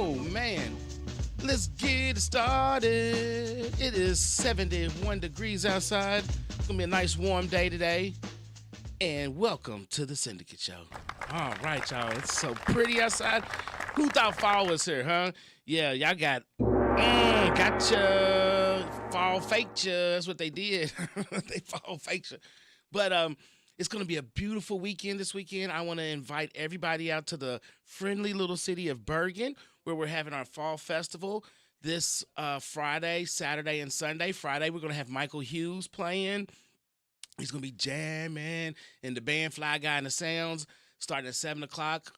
Oh, man. Let's get started. It is 71 degrees outside. It's going to be a nice warm day today. And welcome to the Syndicate Show. All right, y'all. It's so pretty outside. Who thought fall was here, huh? Yeah, y'all gotcha. Fall faked you. That's what they did. They fall faked you. But it's going to be a beautiful weekend this weekend. I want to invite everybody out to the friendly little city of Bergen, where we're having our fall festival this Friday, Saturday, and Sunday. Friday, we're going to have Michael Hughes playing. He's going to be jamming, and the band Fly Guy and the Sounds starting at 7 o'clock.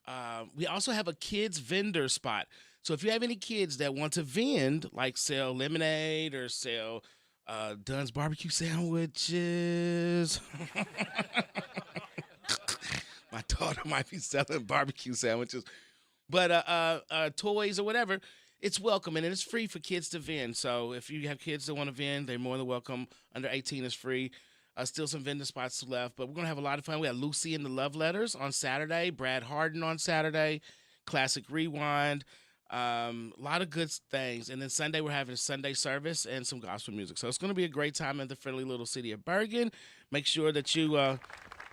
We also have a kids vendor spot. So if you have any kids that want to vend, like sell lemonade or sell Dunn's barbecue sandwiches. My daughter might be selling barbecue sandwiches. But toys or whatever, it's welcome, and it's free for kids to vend. So if you have kids that want to vend, they're more than welcome. Under 18 is free. Still some vendor spots left, but we're going to have a lot of fun. We have Lucy and the Love Letters on Saturday, Brad Harden on Saturday, Classic Rewind, a lot of good things. And then Sunday, we're having a Sunday service and some gospel music. So it's going to be a great time in the friendly little city of Bergen. Make sure that you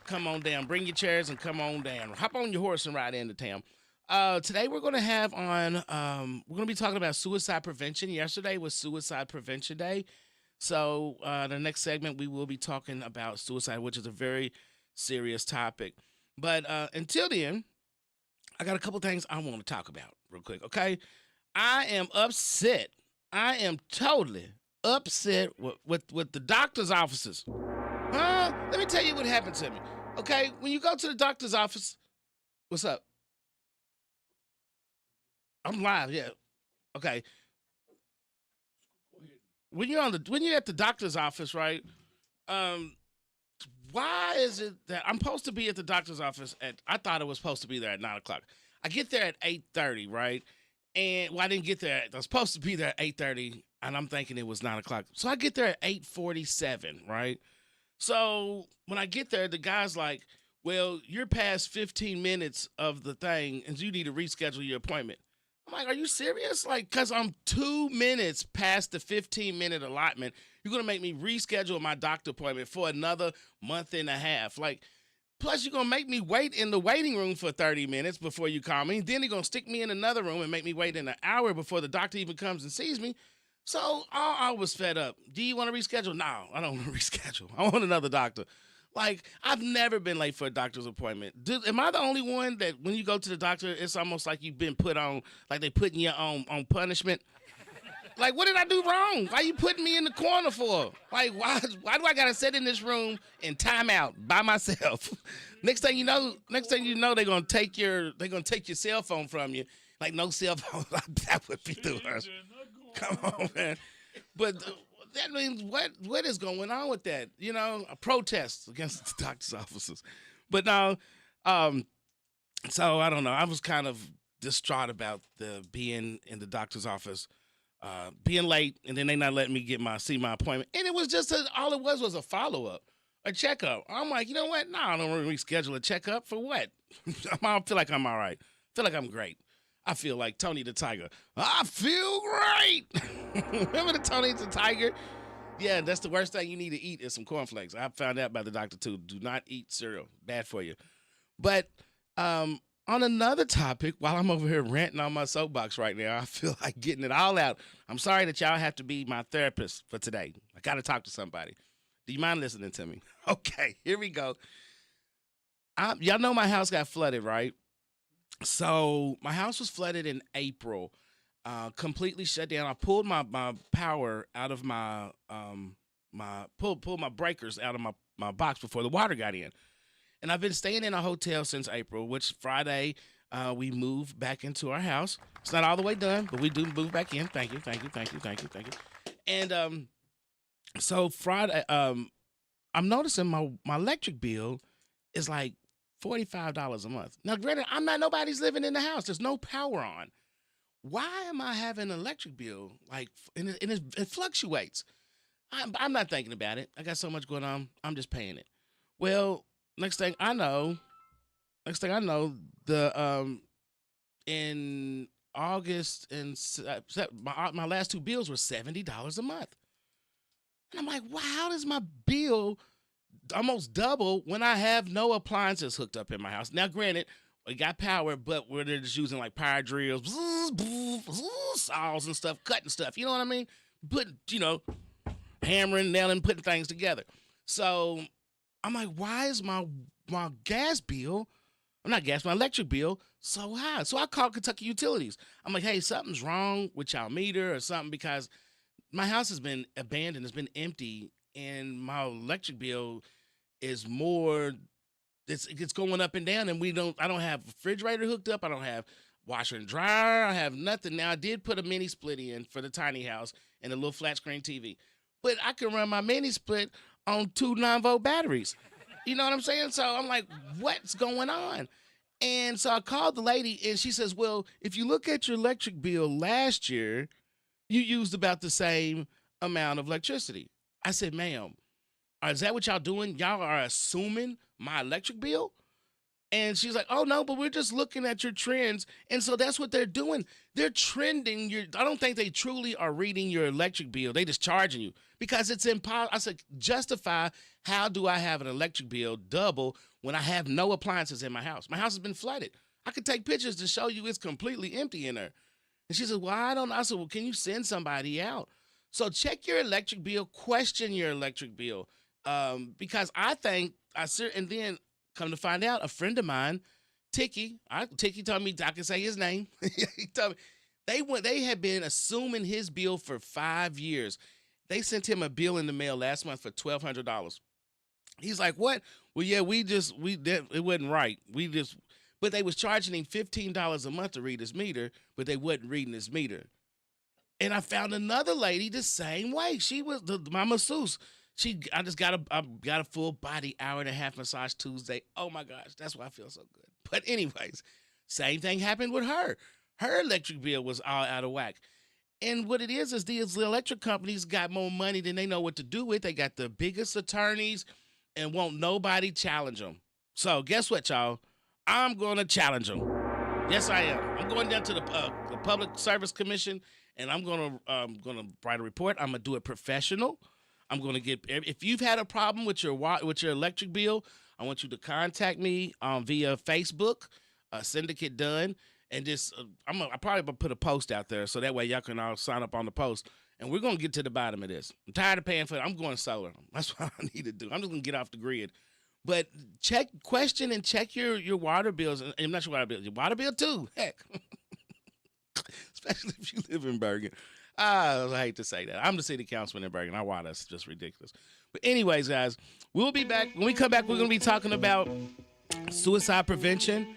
come on down. Bring your chairs and come on down. Hop on your horse and ride into town. Today we're going to have on, we're going to be talking about suicide prevention. Yesterday was Suicide Prevention Day. So the next segment, we will be talking about suicide, which is a very serious topic. But until then, I got a couple things I want to talk about real quick, okay? I am upset. I am totally upset with the doctor's offices. Huh? Let me tell you what happened to me, okay? When you go to the doctor's office, what's up? I'm live, yeah. Okay. When you're at the doctor's office, right? Why is it that I'm supposed to be at the doctor's office I thought it was supposed to be there at 9 o'clock. I get there at 8:30, right? And I didn't get there. I was supposed to be there at 8:30, and I'm thinking it was 9 o'clock. So I get there at 8:47, right? So when I get there, the guy's like, well, you're past 15 minutes of the thing, and you need to reschedule your appointment. I'm like, are you serious? Like, because I'm 2 minutes past the 15-minute allotment, you're going to make me reschedule my doctor appointment for another month and a half. Like, plus you're going to make me wait in the waiting room for 30 minutes before you call me. Then you're going to stick me in another room and make me wait an hour before the doctor even comes and sees me. So I was fed up. Do you want to reschedule? No, I don't want to reschedule. I want another doctor. Like, I've never been late for a doctor's appointment. Am I the only one that when you go to the doctor, it's almost like you've been put on, like they putting you on punishment? Like, what did I do wrong? Why you putting me in the corner for? Like, why do I gotta sit in this room and time out by myself? Next thing you know, they're gonna take your cell phone from you. Like, no cell phone. That would be the worst. Come on, man. But that means what is going on with that? You know, a protest against the doctor's offices. But no, so I don't know. I was kind of distraught about the being in the doctor's office, being late, and then they not letting me see my appointment. And it was just all it was a follow-up, a checkup. I'm like, you know what? No, I don't want to reschedule a checkup for what? I feel like I'm all right. I feel like I'm great. I feel like Tony the Tiger. I feel great. Remember the Tony the Tiger? Yeah, that's the worst thing you need to eat is some cornflakes. I found out by the doctor too. Do not eat cereal. Bad for you. But on another topic, while I'm over here ranting on my soapbox right now, I feel like getting it all out. I'm sorry that y'all have to be my therapist for today. I got to talk to somebody. Do you mind listening to me? Okay, here we go. Y'all know my house got flooded, right? So my house was flooded in April, completely shut down. I pulled my power out of pulled my breakers out of my box before the water got in. And I've been staying in a hotel since April, which Friday we moved back into our house. It's not all the way done, but we do move back in. Thank you. And so Friday, I'm noticing my electric bill is like $45 a month. Now, granted, nobody's living in the house. There's no power on. Why am I having an electric bill? Like, and it fluctuates. I'm not thinking about it. I got so much going on. I'm just paying it. Well, next thing I know, in August and my last two bills were $70 a month. And I'm like, wow, how does my bill almost double when I have no appliances hooked up in my house? Now, granted, we got power, but where they're just using like power drills, saws and stuff, cutting stuff. You know what I mean? Putting, hammering, nailing, putting things together. So I'm like, why is my gas bill, my electric bill so high? So I called Kentucky Utilities. I'm like, hey, something's wrong with y'all meter or something, because my house has been abandoned, it's been empty, and my electric bill is more, it's going up and down, and I don't have a refrigerator hooked up, I don't have washer and dryer, I have nothing. Now I did put a mini split in for the tiny house and a little flat screen TV, but I can run my mini split on 2 9-volt batteries. You know what I'm saying? So I'm like, what's going on? And so I called the lady, and she says, well, if you look at your electric bill last year, you used about the same amount of electricity. I said, ma'am, is that what y'all doing? Y'all are assuming my electric bill? And she's like, oh, no, but we're just looking at your trends. And so that's what they're doing. They're trending I don't think they truly are reading your electric bill. They just charging you because it's impossible. I said, justify, how do I have an electric bill double when I have no appliances in my house? My house has been flooded. I could take pictures to show you it's completely empty in there. And she said, well, I don't know. I said, well, can you send somebody out? So check your electric bill, question your electric bill. Because and then come to find out, a friend of mine, Tiki told me, I can say his name. He told me they had been assuming his bill for 5 years. They sent him a bill in the mail last month for $1,200. He's like, what? Well, yeah, it wasn't right. But they was charging him $15 a month to read his meter, but they wasn't reading his meter. And I found another lady the same way. She was my masseuse. I just got a full body 1.5-hour massage Tuesday. Oh my gosh, that's why I feel so good. But anyways, same thing happened with her. Her electric bill was all out of whack. And what it is these electric companies got more money than they know what to do with. They got the biggest attorneys and won't nobody challenge them. So guess what, y'all? I'm going to challenge them. Yes, I am. I'm going down to the Public Service Commission, and I'm going to write a report. I'm going to do it professional. I'm going to if you've had a problem with your electric bill, I want you to contact me via Facebook, Syndicate Done, and just I probably put a post out there so that way y'all can all sign up on the post, and we're going to get to the bottom of this. I'm tired of paying for it. I'm going solar. That's what I need to do. I'm just going to get off the grid. But question and check your water bills. And not your water bill, your water bill too. Heck, especially if you live in Bergen. I hate to say that. I'm the city councilman in Bergen. Our water's just ridiculous. But anyways, guys, we'll be back. When we come back, we're going to be talking about suicide prevention.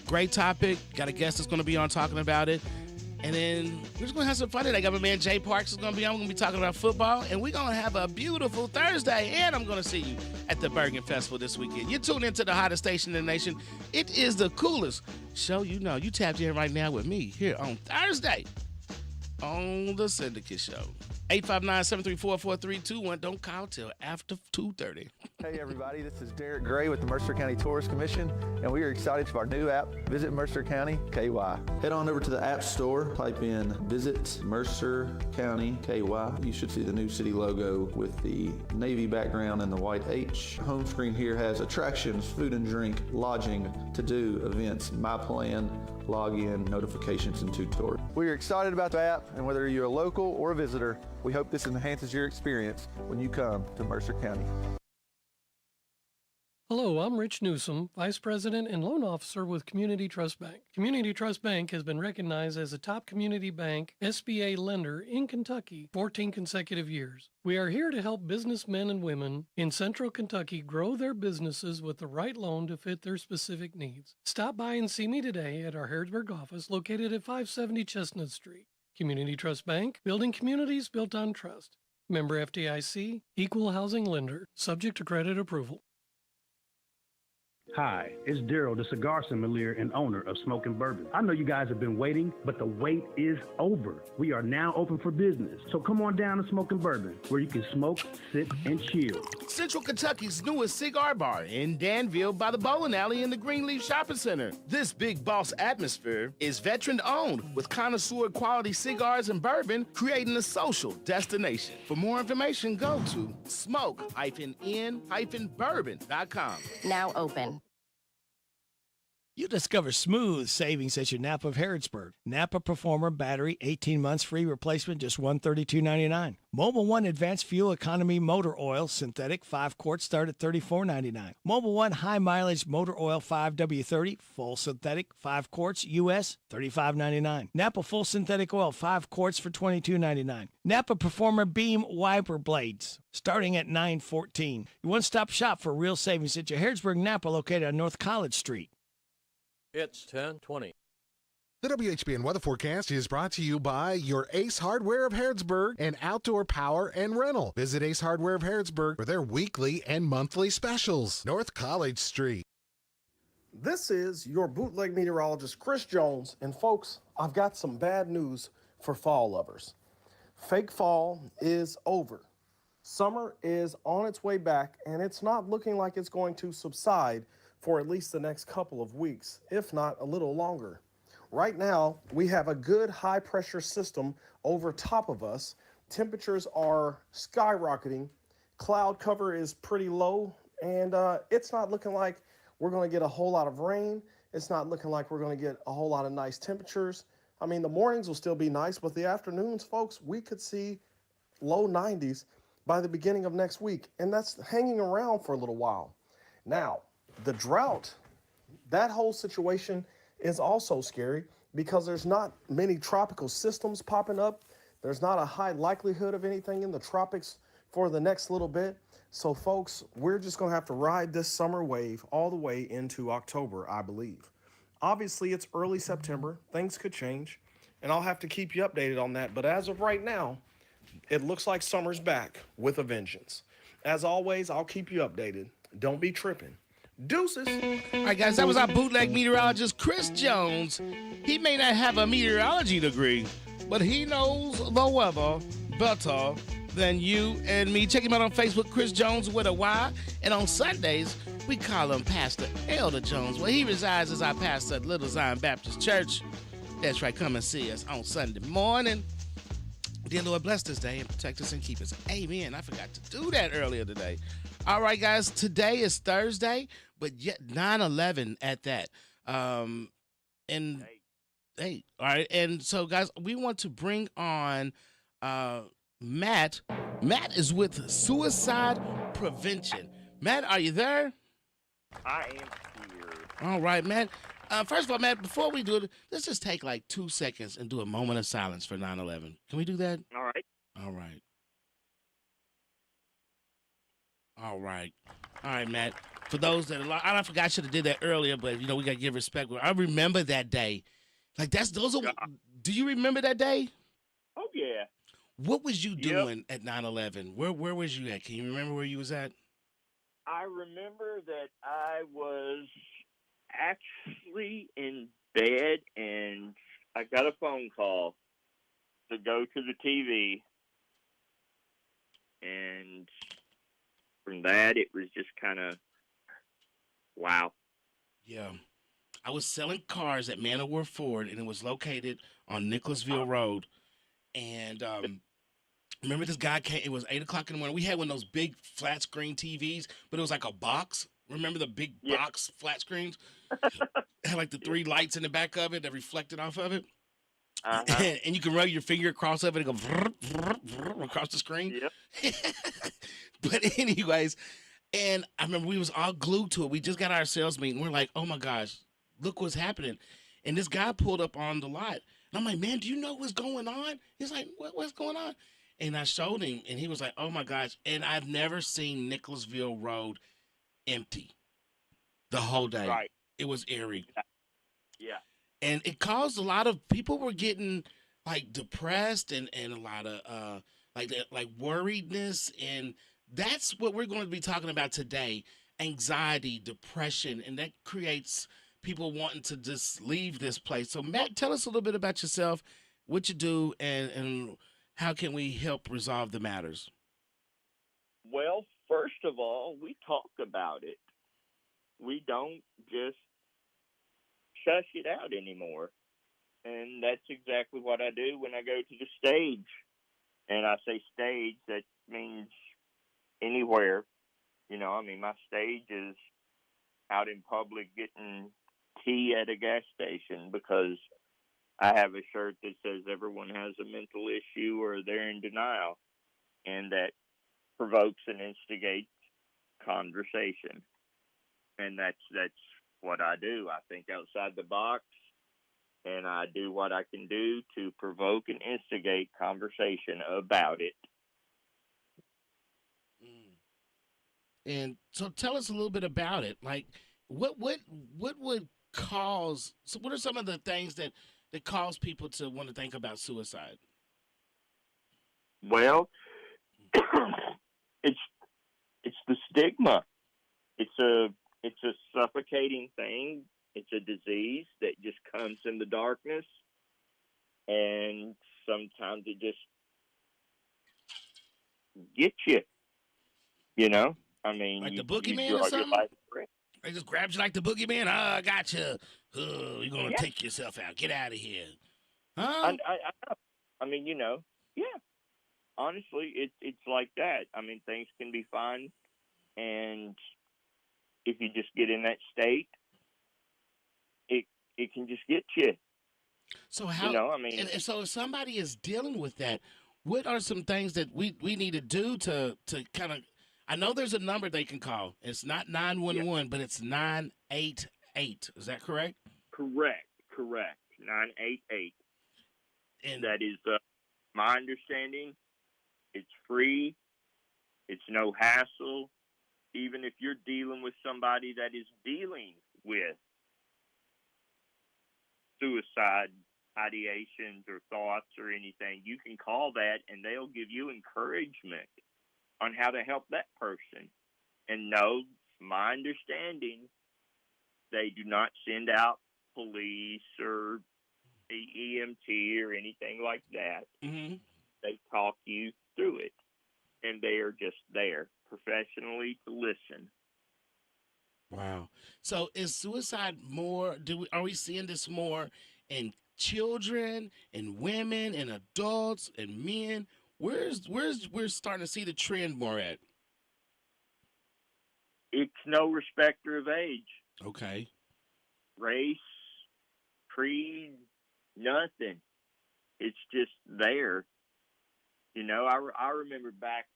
Great topic. Got a guest that's going to be on talking about it. And then we're just going to have some fun today. I got my man Jay Parks is going to be on. We're going to be talking about football. And we're going to have a beautiful Thursday. And I'm going to see you at the Bergen Festival this weekend. You're tuned into the hottest station in the nation. It is the coolest show you know. You tapped in right now with me here on Thursday on the Syndicate Show. 859-734-4321. Don't call till after 2:30. Hey everybody, this is Derek Gray with the Mercer County Tourist Commission, and we are excited for our new app, Visit Mercer County KY. Head on over to the App Store, type in Visit Mercer County KY. You should see the new city logo with the navy background and the white H. Home screen here has attractions, food and drink, lodging, to-do, events, my plan, login, notifications, and tutorials. We are excited about the app, and whether you're a local or a visitor, we hope this enhances your experience when you come to Mercer County. Hello, I'm Rich Newsom, Vice President and Loan Officer with Community Trust Bank. Community Trust Bank has been recognized as a top community bank SBA lender in Kentucky 14 consecutive years. We are here to help businessmen and women in Central Kentucky grow their businesses with the right loan to fit their specific needs. Stop by and see me today at our Harrodsburg office located at 570 Chestnut Street. Community Trust Bank, building communities built on trust. Member FDIC, equal housing lender, subject to credit approval. Hi, it's Daryl, the cigar sommelier and owner of Smokin' Bourbon. I know you guys have been waiting, but the wait is over. We are now open for business. So come on down to Smokin' Bourbon, where you can smoke, sip, and chill. Central Kentucky's newest cigar bar in Danville by the bowling alley in the Greenleaf Shopping Center. This big boss atmosphere is veteran-owned with connoisseur quality cigars and bourbon, creating a social destination. For more information, go to smoke-in-bourbon.com. Now open. You discover smooth savings at your Napa of Harrodsburg. Napa Performer battery, 18 months free replacement, just $132.99. Mobile One Advanced Fuel Economy Motor Oil, synthetic, 5 quarts, start at $34.99. Mobile One High Mileage Motor Oil 5W30, full synthetic, 5 quarts, U.S., $35.99. Napa Full Synthetic Oil, 5 quarts for $22.99. Napa Performer Beam Wiper Blades, starting at $9.14. Your one-stop shop for real savings at your Harrodsburg Napa, located on North College Street. It's 10:20. The WHBN weather forecast is brought to you by your Ace Hardware of Harrodsburg and Outdoor Power and Rental. Visit Ace Hardware of Harrodsburg for their weekly and monthly specials. North College Street. This is your bootleg meteorologist, Chris Jones. And folks, I've got some bad news for fall lovers. Fake fall is over. Summer is on its way back, and it's not looking like it's going to subside for at least the next couple of weeks, if not a little longer. Right now, we have a good high pressure system over top of us. Temperatures are skyrocketing. Cloud cover is pretty low, and it's not looking like we're going to get a whole lot of rain. It's not looking like we're going to get a whole lot of nice temperatures. I mean, the mornings will still be nice, but the afternoons, folks, we could see low 90s by the beginning of next week, and that's hanging around for a little while. Now, the drought, that whole situation is also scary because there's not many tropical systems popping up. There's not a high likelihood of anything in the tropics for the next little bit. So, folks, we're just going to have to ride this summer wave all the way into October, I believe. Obviously, it's early September. Things could change, and I'll have to keep you updated on that. But as of right now, it looks like summer's back with a vengeance. As always, I'll keep you updated. Don't be tripping. Deuces. All right, guys, that was our bootleg meteorologist, Chris Jones. He may not have a meteorology degree, but he knows the weather better than you and me. Check him out on Facebook, Chris Jones with a Y. And on Sundays, we call him Pastor Elder Jones. Well, he resides as our pastor at Little Zion Baptist Church. That's right, come and see us on Sunday morning. Dear Lord, bless this day and protect us and keep us. Amen. I forgot to do that earlier today. All right, guys, today is Thursday, but yet 9/11 at that. All right, and so, guys, we want to bring on Matt. Matt is with Suicide Prevention. Matt, are you there? I am here. All right, Matt. First of all, Matt, before we do it, let's just take like 2 seconds and do a moment of silence for 9/11. Can we do that? All right. All right. All right. All right, Matt. For those that are, I forgot I should have did that earlier, but, you know, we got to give respect. I remember that day. Like, those are, do you remember that day? Oh, yeah. What was you doing at 9/11? Where was you at? Can you remember where you was at? I remember that I was actually in bed, and I got a phone call to go to the TV, and from that, it was just kind of, wow. Yeah. I was selling cars at Man of War Ford, and it was located on Nicholasville Road. And remember this guy came, it was 8 o'clock in the morning. We had one of those big flat screen TVs, but it was like a box. Remember the big box flat screens? It had like the 3 lights in the back of it that reflected off of it. And you can rub your finger across of it and go across the screen. Yep. But anyways, and I remember we was all glued to it. We just got our sales meeting. We're like, oh my gosh, look what's happening. And this guy pulled up on the lot. And I'm like, man, do you know what's going on? He's like, what's going on? And I showed him, and he was like, oh my gosh. And I've never seen Nicholasville Road empty the whole day. Right. It was eerie. Yeah. And it caused a lot of people were getting like depressed and a lot of like worriedness. And that's what we're going to be talking about today anxiety, depression, and that creates people wanting to just leave this place. So, Matt, tell us a little bit about yourself, what you do, and how can we help resolve the matters? Well, first of all, we talk about it. We don't just shush it out anymore. And that's exactly what I do when I go to the stage. And I say stage, that means anywhere. My stage is out in public getting tea at a gas station because I have a shirt that says everyone has a mental issue or they're in denial. And that provokes and instigates conversation. And that's what I do. I think outside the box, and I do what I can do to provoke and instigate conversation about it. And so, tell us a little bit about it. Like, what would cause? So, what are some of the things that cause people to want to think about suicide? Well, it's the stigma. It's a suffocating thing. It's a disease that just comes in the darkness, and sometimes it just gets you. Like the boogeyman or something? They just grabs you like the boogeyman. I got you. You're gonna take yourself out. Get out of here. Huh? Yeah. Honestly, it's like that. Things can be fun, and if you just get in that state, it can just get you. So how? And so if somebody is dealing with that, what are some things that we need to do to kind of? I know there's a number they can call. It's not 911, but it's 988. Is that correct? Correct. 988. And that is my understanding. It's free. It's no hassle. Even if you're dealing with somebody that is dealing with suicide ideations or thoughts or anything, you can call that and they'll give you encouragement on how to help that person. And no, my understanding, they do not send out police or EMT or anything like that. Mm-hmm. They talk you through it, and they are just there professionally to listen. Wow. So is suicide more? Are we seeing this more in children and women and adults and men? Where's we're starting to see the trend more at? It's no respecter of age, Okay. race, creed, nothing. It's just there. I remember back,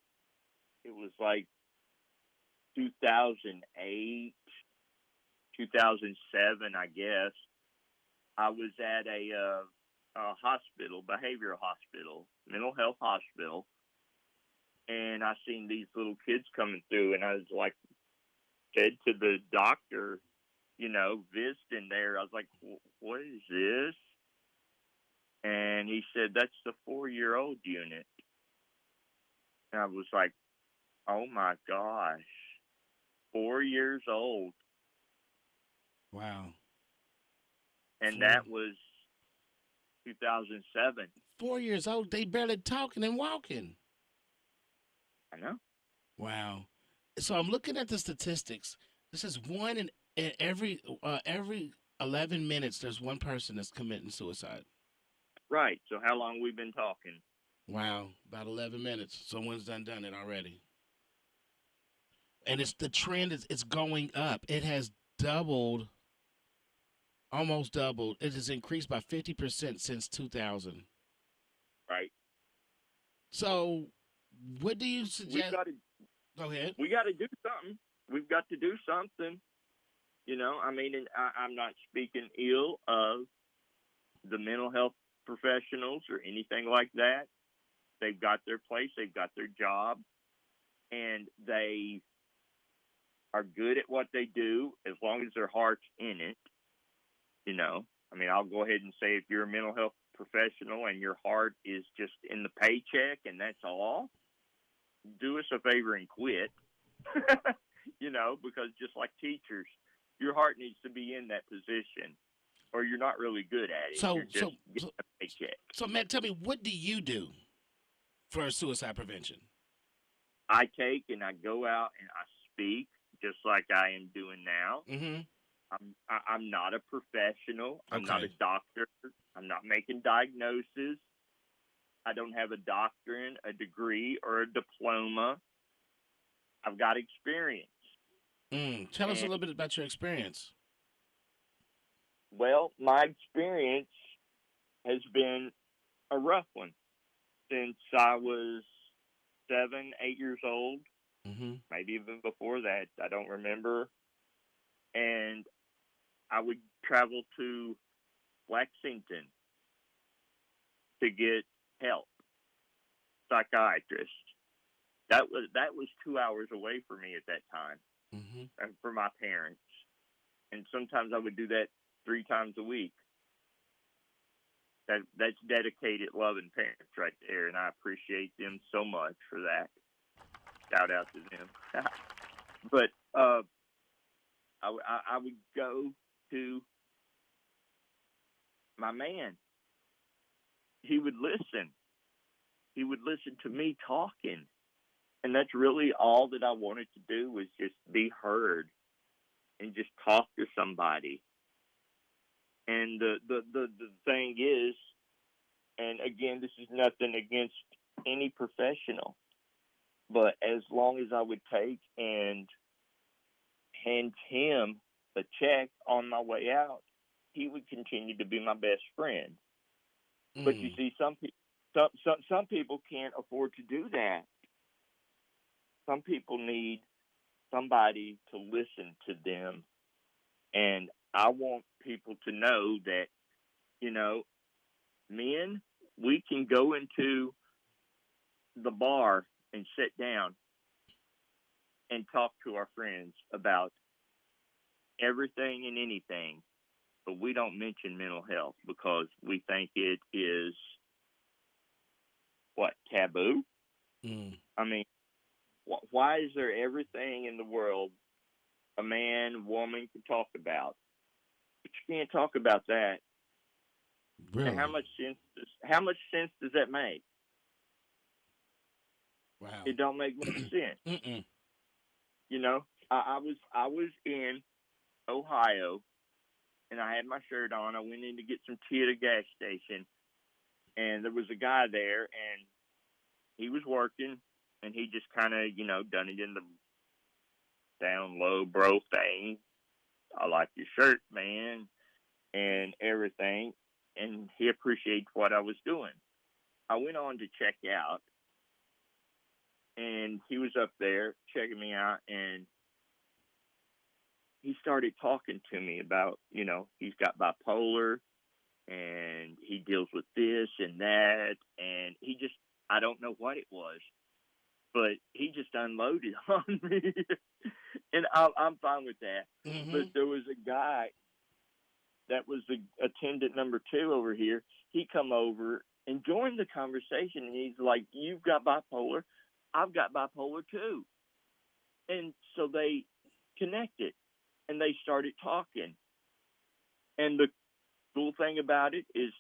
it was like 2008, 2007, I guess. I was at a hospital, behavioral hospital, mental health hospital, and I seen these little kids coming through, and I was like, said to the doctor, visiting there, I was like, what is this? And he said, that's the 4-year-old unit. And I was like, oh my gosh, 4 years old. Wow. And that was 2007. 4 years old, they barely talking and walking. I know. Wow. So I'm looking at the statistics. This is one in every 11 minutes. There's one person that's committing suicide. Right. So how long we been talking? Wow, about 11 minutes. Someone's done it already. And the trend is going up. It has doubled, almost doubled. It has increased by 50% since 2000. Right. So, what do you suggest? Go ahead. We got to do something. We've got to do something. And I'm not speaking ill of the mental health professionals or anything like that. They've got their place. They've got their job. And they are good at what they do as long as their heart's in it. I'll go ahead and say if you're a mental health professional and your heart is just in the paycheck and that's all, do us a favor and quit. because just like teachers, your heart needs to be in that position, or you're not really good at it. You're just getting a paycheck. So, Matt, tell me, what do you do for suicide prevention? I take and I go out and I speak just like I am doing now. Mm-hmm. I'm not a professional. I'm Okay. not a doctor. I'm not making diagnoses. I don't have a doctorate, a degree, or a diploma. I've got experience. Tell us a little bit about your experience. Well, my experience has been a rough one since I was 7, 8 years old, maybe even before that. I don't remember. And I would travel to Lexington to get help, psychiatrist. That was 2 hours away for me at that time, and for my parents. And sometimes I would do that 3 times a week. That's dedicated, loving parents right there, and I appreciate them so much for that. Shout out to them. But I would go to my man. He would listen. He would listen to me talking. And that's really all that I wanted to do, was just be heard and just talk to somebody. And the thing is, and again, this is nothing against any professional, but as long as I would take and hand him a check on my way out, he would continue to be my best friend. But you see, some people can't afford to do that. Some people need somebody to listen to them. And I want people to know that, men, we can go into the bar and sit down and talk to our friends about everything and anything, but we don't mention mental health because we think it is, taboo? I mean, why is there everything in the world a man, woman can talk about, but you can't talk about that? Really? And how much sense does that make? Wow. It don't make much sense. I was in Ohio, and I had my shirt on. I went in to get some tea at a gas station, and there was a guy there, and he was working, and he just kind of, done it in the down low bro thing. I like your shirt, man, and everything. And he appreciated what I was doing. I went on to check out, and he was up there checking me out, and he started talking to me about, he's got bipolar, and he deals with this and that, and I don't know what it was, but he just unloaded on me, and I'm fine with that. But there was a guy that was the attendant number 2 over here. He come over and joined the conversation, and he's like, "You've got bipolar. I've got bipolar too." And so they connected, and they started talking. And the cool thing about it is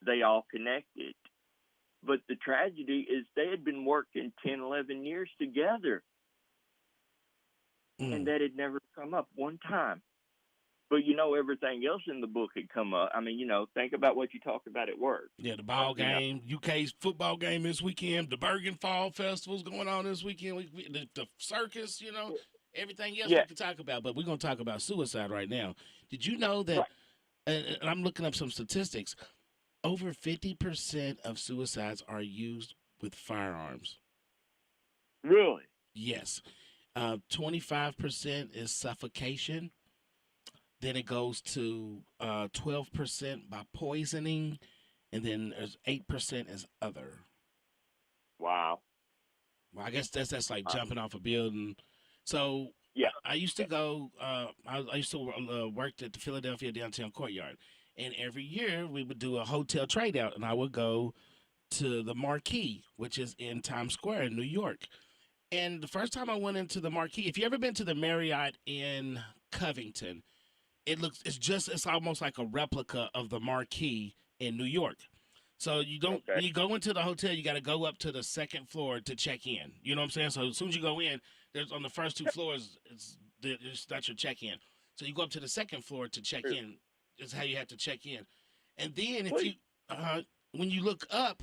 they all connected. But the tragedy is they had been working 10, 11 years together, and that had never come up one time. But, everything else in the book had come up. I mean, think about what you talked about at work. Yeah, the ball game, UK's football game this weekend, the Bergen Fall Festival's going on this weekend, the circus, everything else we can talk about. But we're going to talk about suicide right now. Did you know that, and I'm looking up some statistics, over 50% of suicides are used with firearms? Really? Yes. 25% is suffocation. Then it goes to 12% by poisoning, and then there's 8% as other. Wow. Well, I guess that's like jumping off a building. So I used to go. I used to work at the Philadelphia Downtown Courtyard, and every year we would do a hotel trade out, and I would go to the Marquee, which is in Times Square in New York. And the first time I went into the Marquee, if you ever been to the Marriott in Covington, it's almost like a replica of the Marquee in New York. So you don't when you go into the hotel, you got to go up to the second floor to check in. You know what I'm saying? So as soon as you go in, there's on the first 2 floors, that's your check in. So you go up to the second floor to check in. Is how you have to check in. And then if you when you look up,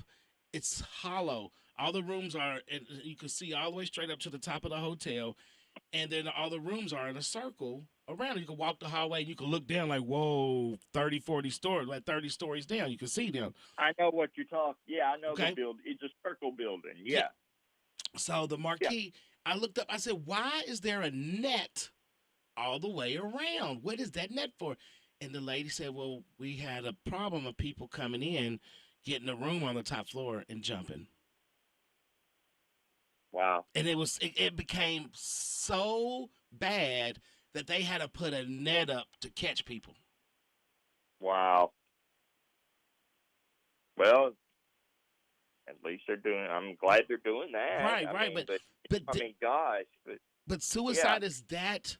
it's hollow. All the rooms are, and you can see all the way straight up to the top of the hotel, and then all the rooms are in a circle around. You can walk the hallway, and you can look down like, whoa, 30, 40 stories, like 30 stories down. You can see them. I know what you're talking. Yeah, I know the building. It's a circle building. Yeah. So the Marquee, I looked up. I said, why is there a net all the way around? What is that net for? And the lady said, well, we had a problem of people coming in, getting a room on the top floor and jumping. Wow. And it became so bad that they had to put a net up to catch people. Wow. Well, at least I'm glad they're doing that. Right, I mean, but gosh. But suicide is that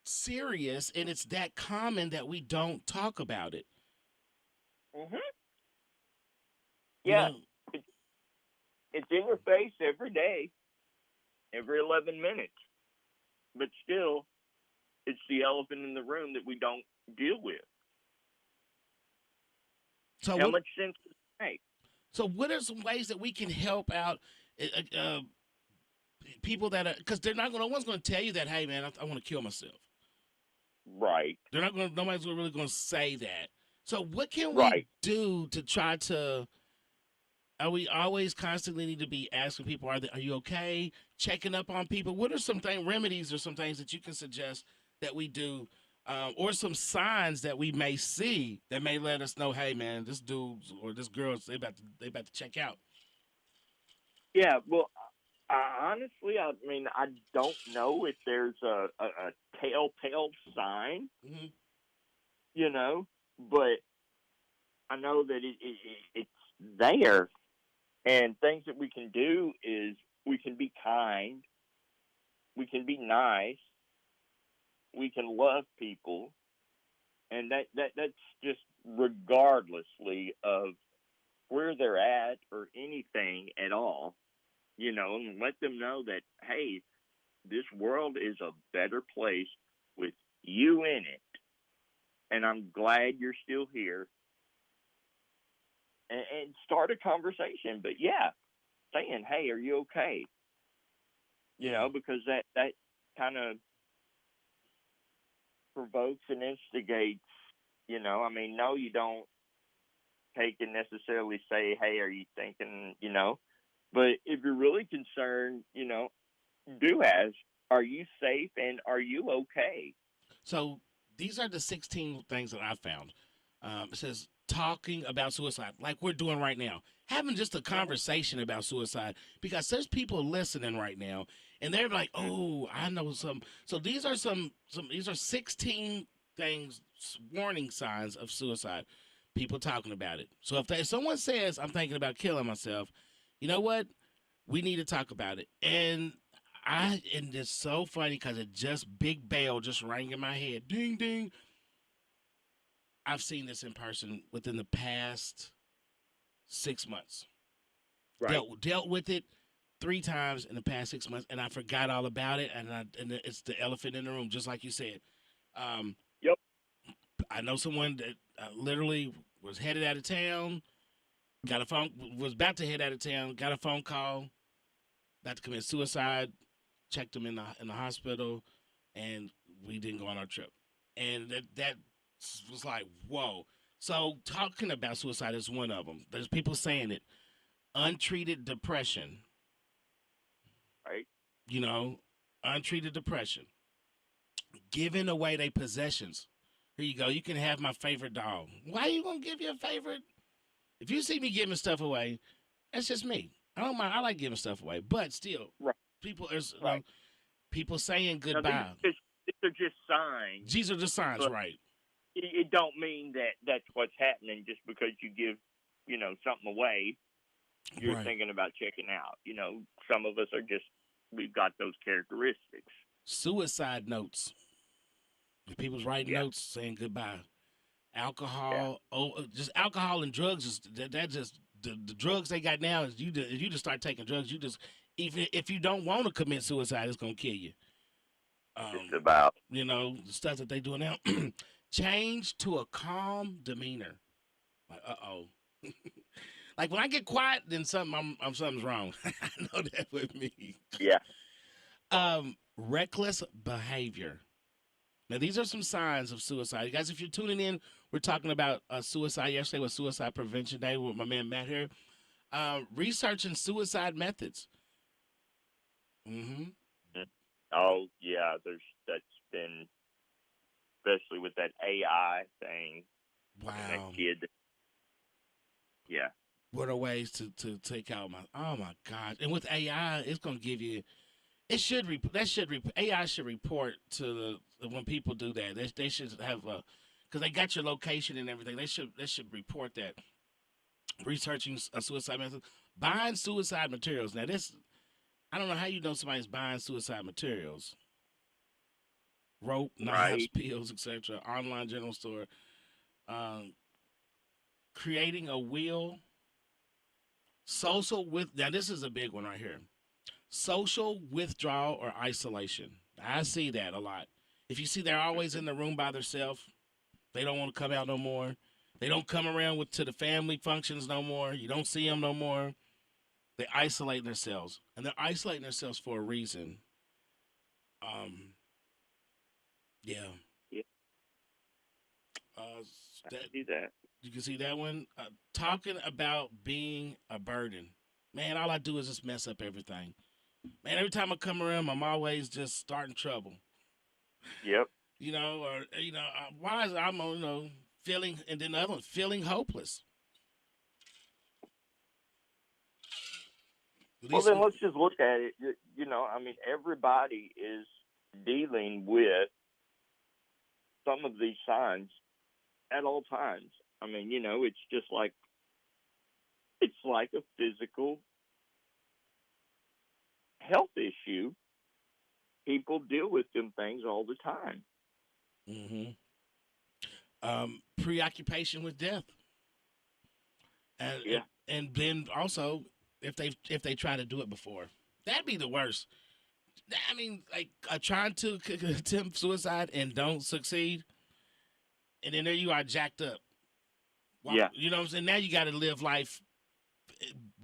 serious, and it's that common that we don't talk about it. Mm-hmm. Yeah. You know, it's in your face every day, every 11 minutes. But still, it's the elephant in the room that we don't deal with. So how much sense does it make? So what are some ways that we can help out people that are, because no one's going to tell you that, hey, man, I want to kill myself. Right. Nobody's really going to say that. So what can we do to try to, are we always constantly need to be asking people, are you okay? Checking up on people. What are some remedies or some things that you can suggest that we do, or some signs that we may see that may let us know, hey, man, this dude or this girl, they about to check out? Yeah, well, honestly, I mean, I don't know if there's a telltale sign, you know, but I know that it's there. And things that we can do is we can be kind, we can be nice, we can love people, and that's just regardlessly of where they're at or anything at all, you know, and let them know that, hey, this world is a better place with you in it, and I'm glad you're still here. And start a conversation, but saying, hey, are you okay? You know, because that kind of provokes and instigates, you know. I mean, no, you don't take and necessarily say, hey, are you thinking, you know, but if you're really concerned, you know, do ask, are you safe and are you okay? So these are the 16 things that I found. It says, talking about suicide like we're doing right now, having just a conversation about suicide, because there's people listening right now and they're like, oh, I know some. So these are these are 16 things, warning signs of suicide, people talking about it. So if someone says, I'm thinking about killing myself, you know what, we need to talk about it. And it's so funny because it just big bell just rang in my head, ding ding. I've seen this in person within the past 6 months. Right. Dealt with it 3 times in the past 6 months, and I forgot all about it. And it's the elephant in the room, just like you said. Yep. I know someone that literally was headed out of town, was about to head out of town, got a phone call, about to commit suicide, checked him in the hospital, and we didn't go on our trip. And that was like, whoa. So talking about suicide is one of them. There's people saying it. Untreated depression. Right. You know, untreated depression. Giving away their possessions. Here you go. You can have my favorite dog. Why are you going to give your favorite? If you see me giving stuff away, that's just me. I don't mind. I like giving stuff away. But still, people are people saying goodbye. These are just signs. These are just signs, right? It don't mean that that's what's happening just because you give, you know, something away. you're Right. thinking about checking out. You know, some of us are just, we've got those characteristics. Suicide notes. People's writing Yeah. notes saying goodbye. Yeah. Alcohol, just alcohol and drugs. That just the drugs they got now is you just start taking drugs. You just, even if you don't want to commit suicide, it's gonna kill you. Just about. You know, the stuff that they doing now. Change to a calm demeanor. Like, like when I get quiet, then something's wrong. I know that with me. Yeah. Reckless behavior. Now, these are some signs of suicide. You guys, if you're tuning in, we're talking about suicide. Yesterday was Suicide Prevention Day with my man Matt here. Researching suicide methods. Mm-hmm. Oh, yeah, that's been, especially with that AI thing. Wow. That kid. Yeah. What are ways to take out oh my God. And with AI, it's going to give you, AI should report to when people do that. They should have, because they got your location and everything. They should report that. Researching a suicide method. Buying suicide materials. Now this, I don't know how you know somebody's buying suicide materials. Rope, knives, Right. pills, etc. Online general store. Creating a will. Now this is a big one right here. Social withdrawal or isolation. I see that a lot. If you see they're always in the room by themselves, they don't want to come out no more. They don't come around to the family functions no more. You don't see them no more. They isolate themselves, and they're isolating themselves for a reason. Yeah. Yeah. That, See that. you can see that one. Talking about being a burden. Man, all I do is just mess up everything. Man, every time I come around, I'm always just starting trouble. Yep. You know, or, you know, why is I'm, you know, feeling, and then the other one, feeling hopeless. Well, then let's just look at it. You know, I mean, everybody is dealing with some of these signs at all times. I mean, you know, it's just like, it's like a physical health issue. People deal with them things all the time. Mm-hmm. Preoccupation with death. And, Yeah. and then also, if they try to do it before, that'd be the worst. I mean, like trying to attempt suicide and don't succeed, and then there you are jacked up. Yeah. You know what I'm saying? Now you got to live life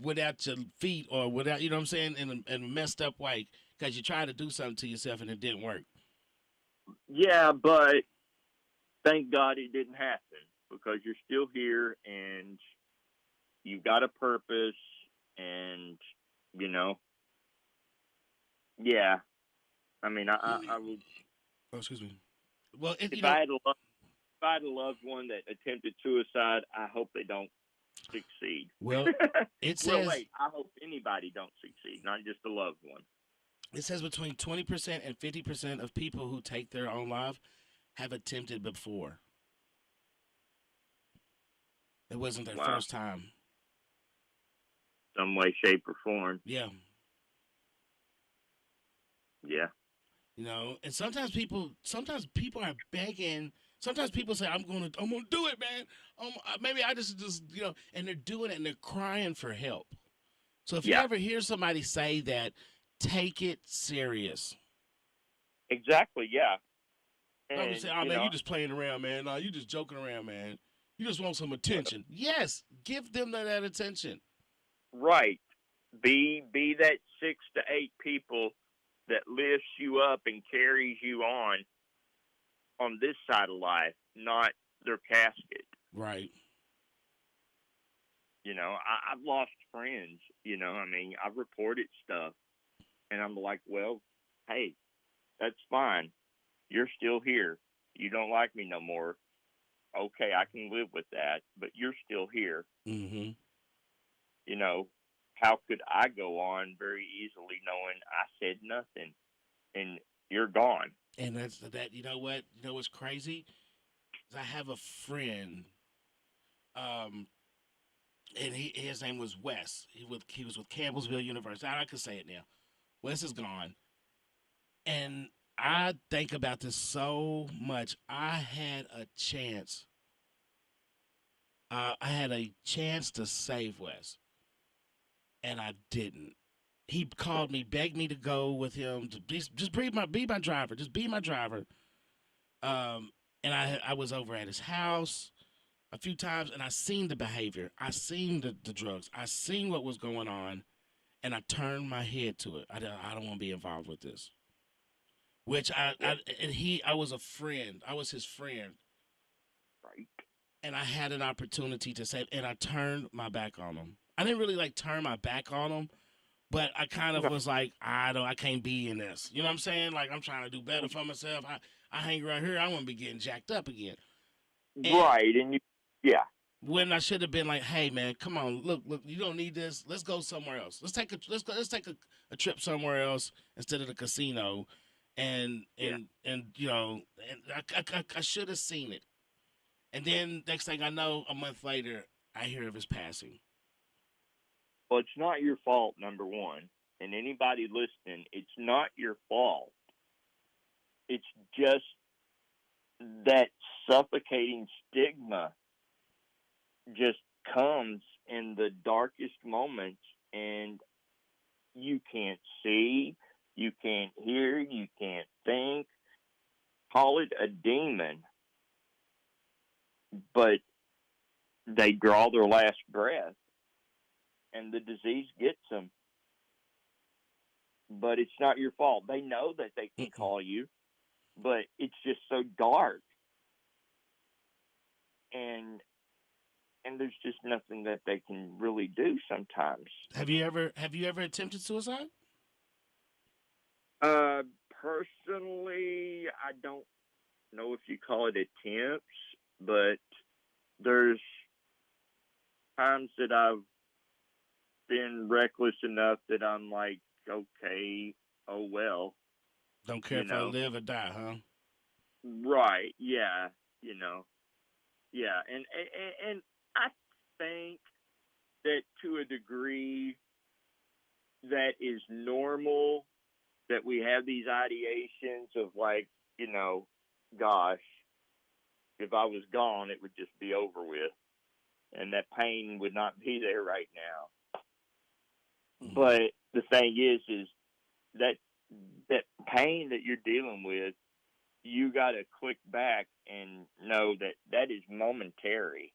without your feet or without, you know what I'm saying, in a messed up way because you tried to do something to yourself and it didn't work. Yeah, but thank God it didn't happen because you're still here and you've got a purpose and, you know, yeah. I mean, I would. Oh, excuse me. Well, If I had a loved one that attempted suicide, I hope they don't succeed. Well, it says. Well, wait, I hope anybody don't succeed, not just a loved one. It says between 20% and 50% of people who take their own life have attempted before. It wasn't their first time. Some way, shape, or form. Yeah. Yeah. You know, and sometimes people are begging. Sometimes people say, I'm gonna do it, man. Maybe I just, you know, and they're doing it and they're crying for help. So if you ever hear somebody say that, take it serious. Exactly, yeah. And, Don't say, oh, man, you just playing around, man. No, you just joking around, man. You just want some attention. Yes, give them that attention. Right. Be that 6 to 8 people that lifts you up and carries you on this side of life, not their casket. Right. You know, I've lost friends, you know, I mean, I've reported stuff, and I'm like, well, hey, that's fine. You're still here. You don't like me no more. Okay, I can live with that, but you're still here. Mm-hmm. You know, how could I go on very easily knowing I said nothing and you're gone? And that's that. You know what? You know what's crazy? I have a friend. and his name was Wes. He was with Campbellsville University. I can say it now. Wes is gone, and I think about this so much. I had a chance. I had a chance to save Wes, and I didn't. He called me, begged me to go with him to just be my driver, just be my driver. And I was over at his house a few times, and I seen the behavior, I seen the drugs, I seen what was going on, and I turned my head to it. I don't want to be involved with this. Which I was a friend. I was his friend. Right. And I had an opportunity to save, and I turned my back on him. I didn't really turn my back on him, but I kind of was like, I can't be in this. You know what I'm saying? Like, I'm trying to do better for myself. I hang around here, I want to be getting jacked up again. Right, and yeah. When I should have been like, hey man, come on, look, you don't need this. Let's go somewhere else. Let's take a trip somewhere else instead of the casino, and you know, and I should have seen it. And then next thing I know, a month later, I hear of his passing. Well, it's not your fault, number one. And anybody listening, it's not your fault. It's just that suffocating stigma just comes in the darkest moments, and you can't see, you can't hear, you can't think. Call it a demon. But they draw their last breath, and the disease gets them. But it's not your fault. They know that they can call you, but it's just so dark. And there's just nothing that they can really do sometimes. Have you ever attempted suicide? Personally, I don't know if you call it attempts, but there's times that I've been reckless enough that I'm like, okay, oh well. Don't care if I live or die, huh? Right, yeah, you know. Yeah, and I think that to a degree that is normal, that we have these ideations of like, you know, gosh, if I was gone, it would just be over with. And that pain would not be there right now. Mm-hmm. But the thing is that pain that you're dealing with, you got to click back and know that is momentary.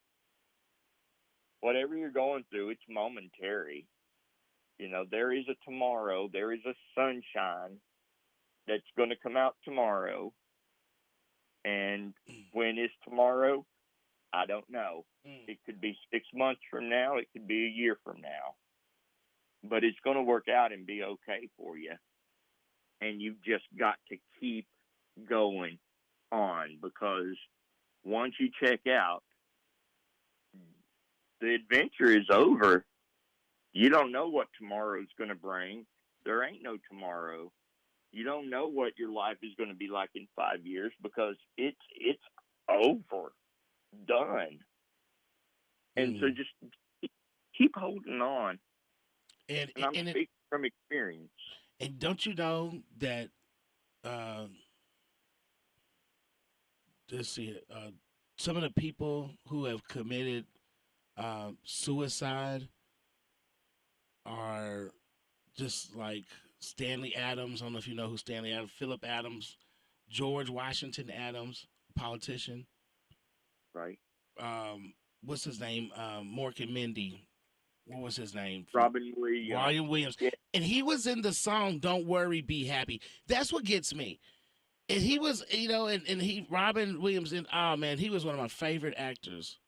Whatever you're going through, it's momentary. You know, there is a tomorrow. There is a sunshine that's going to come out tomorrow. And when is tomorrow? I don't know. It could be 6 months from now. It could be a year from now. But it's going to work out and be okay for you. And you've just got to keep going on, because once you check out, the adventure is over. You don't know what tomorrow is going to bring. There ain't no tomorrow. You don't know what your life is going to be like in 5 years, because it's over, done. And so just keep holding on. And I'm speaking from experience. And don't you know that, let's see, some of the people who have committed suicide are just like Stanley Adams. I don't know if you know who Stanley Adams, Philip Adams, George Washington Adams, politician. Right. What's his name? Mork and Mindy. What was his name? Robin Williams. Robin Williams. Yeah. And he was in the song "Don't Worry, Be Happy." That's what gets me. And he was, you know, and he, Robin Williams, and oh man, he was one of my favorite actors.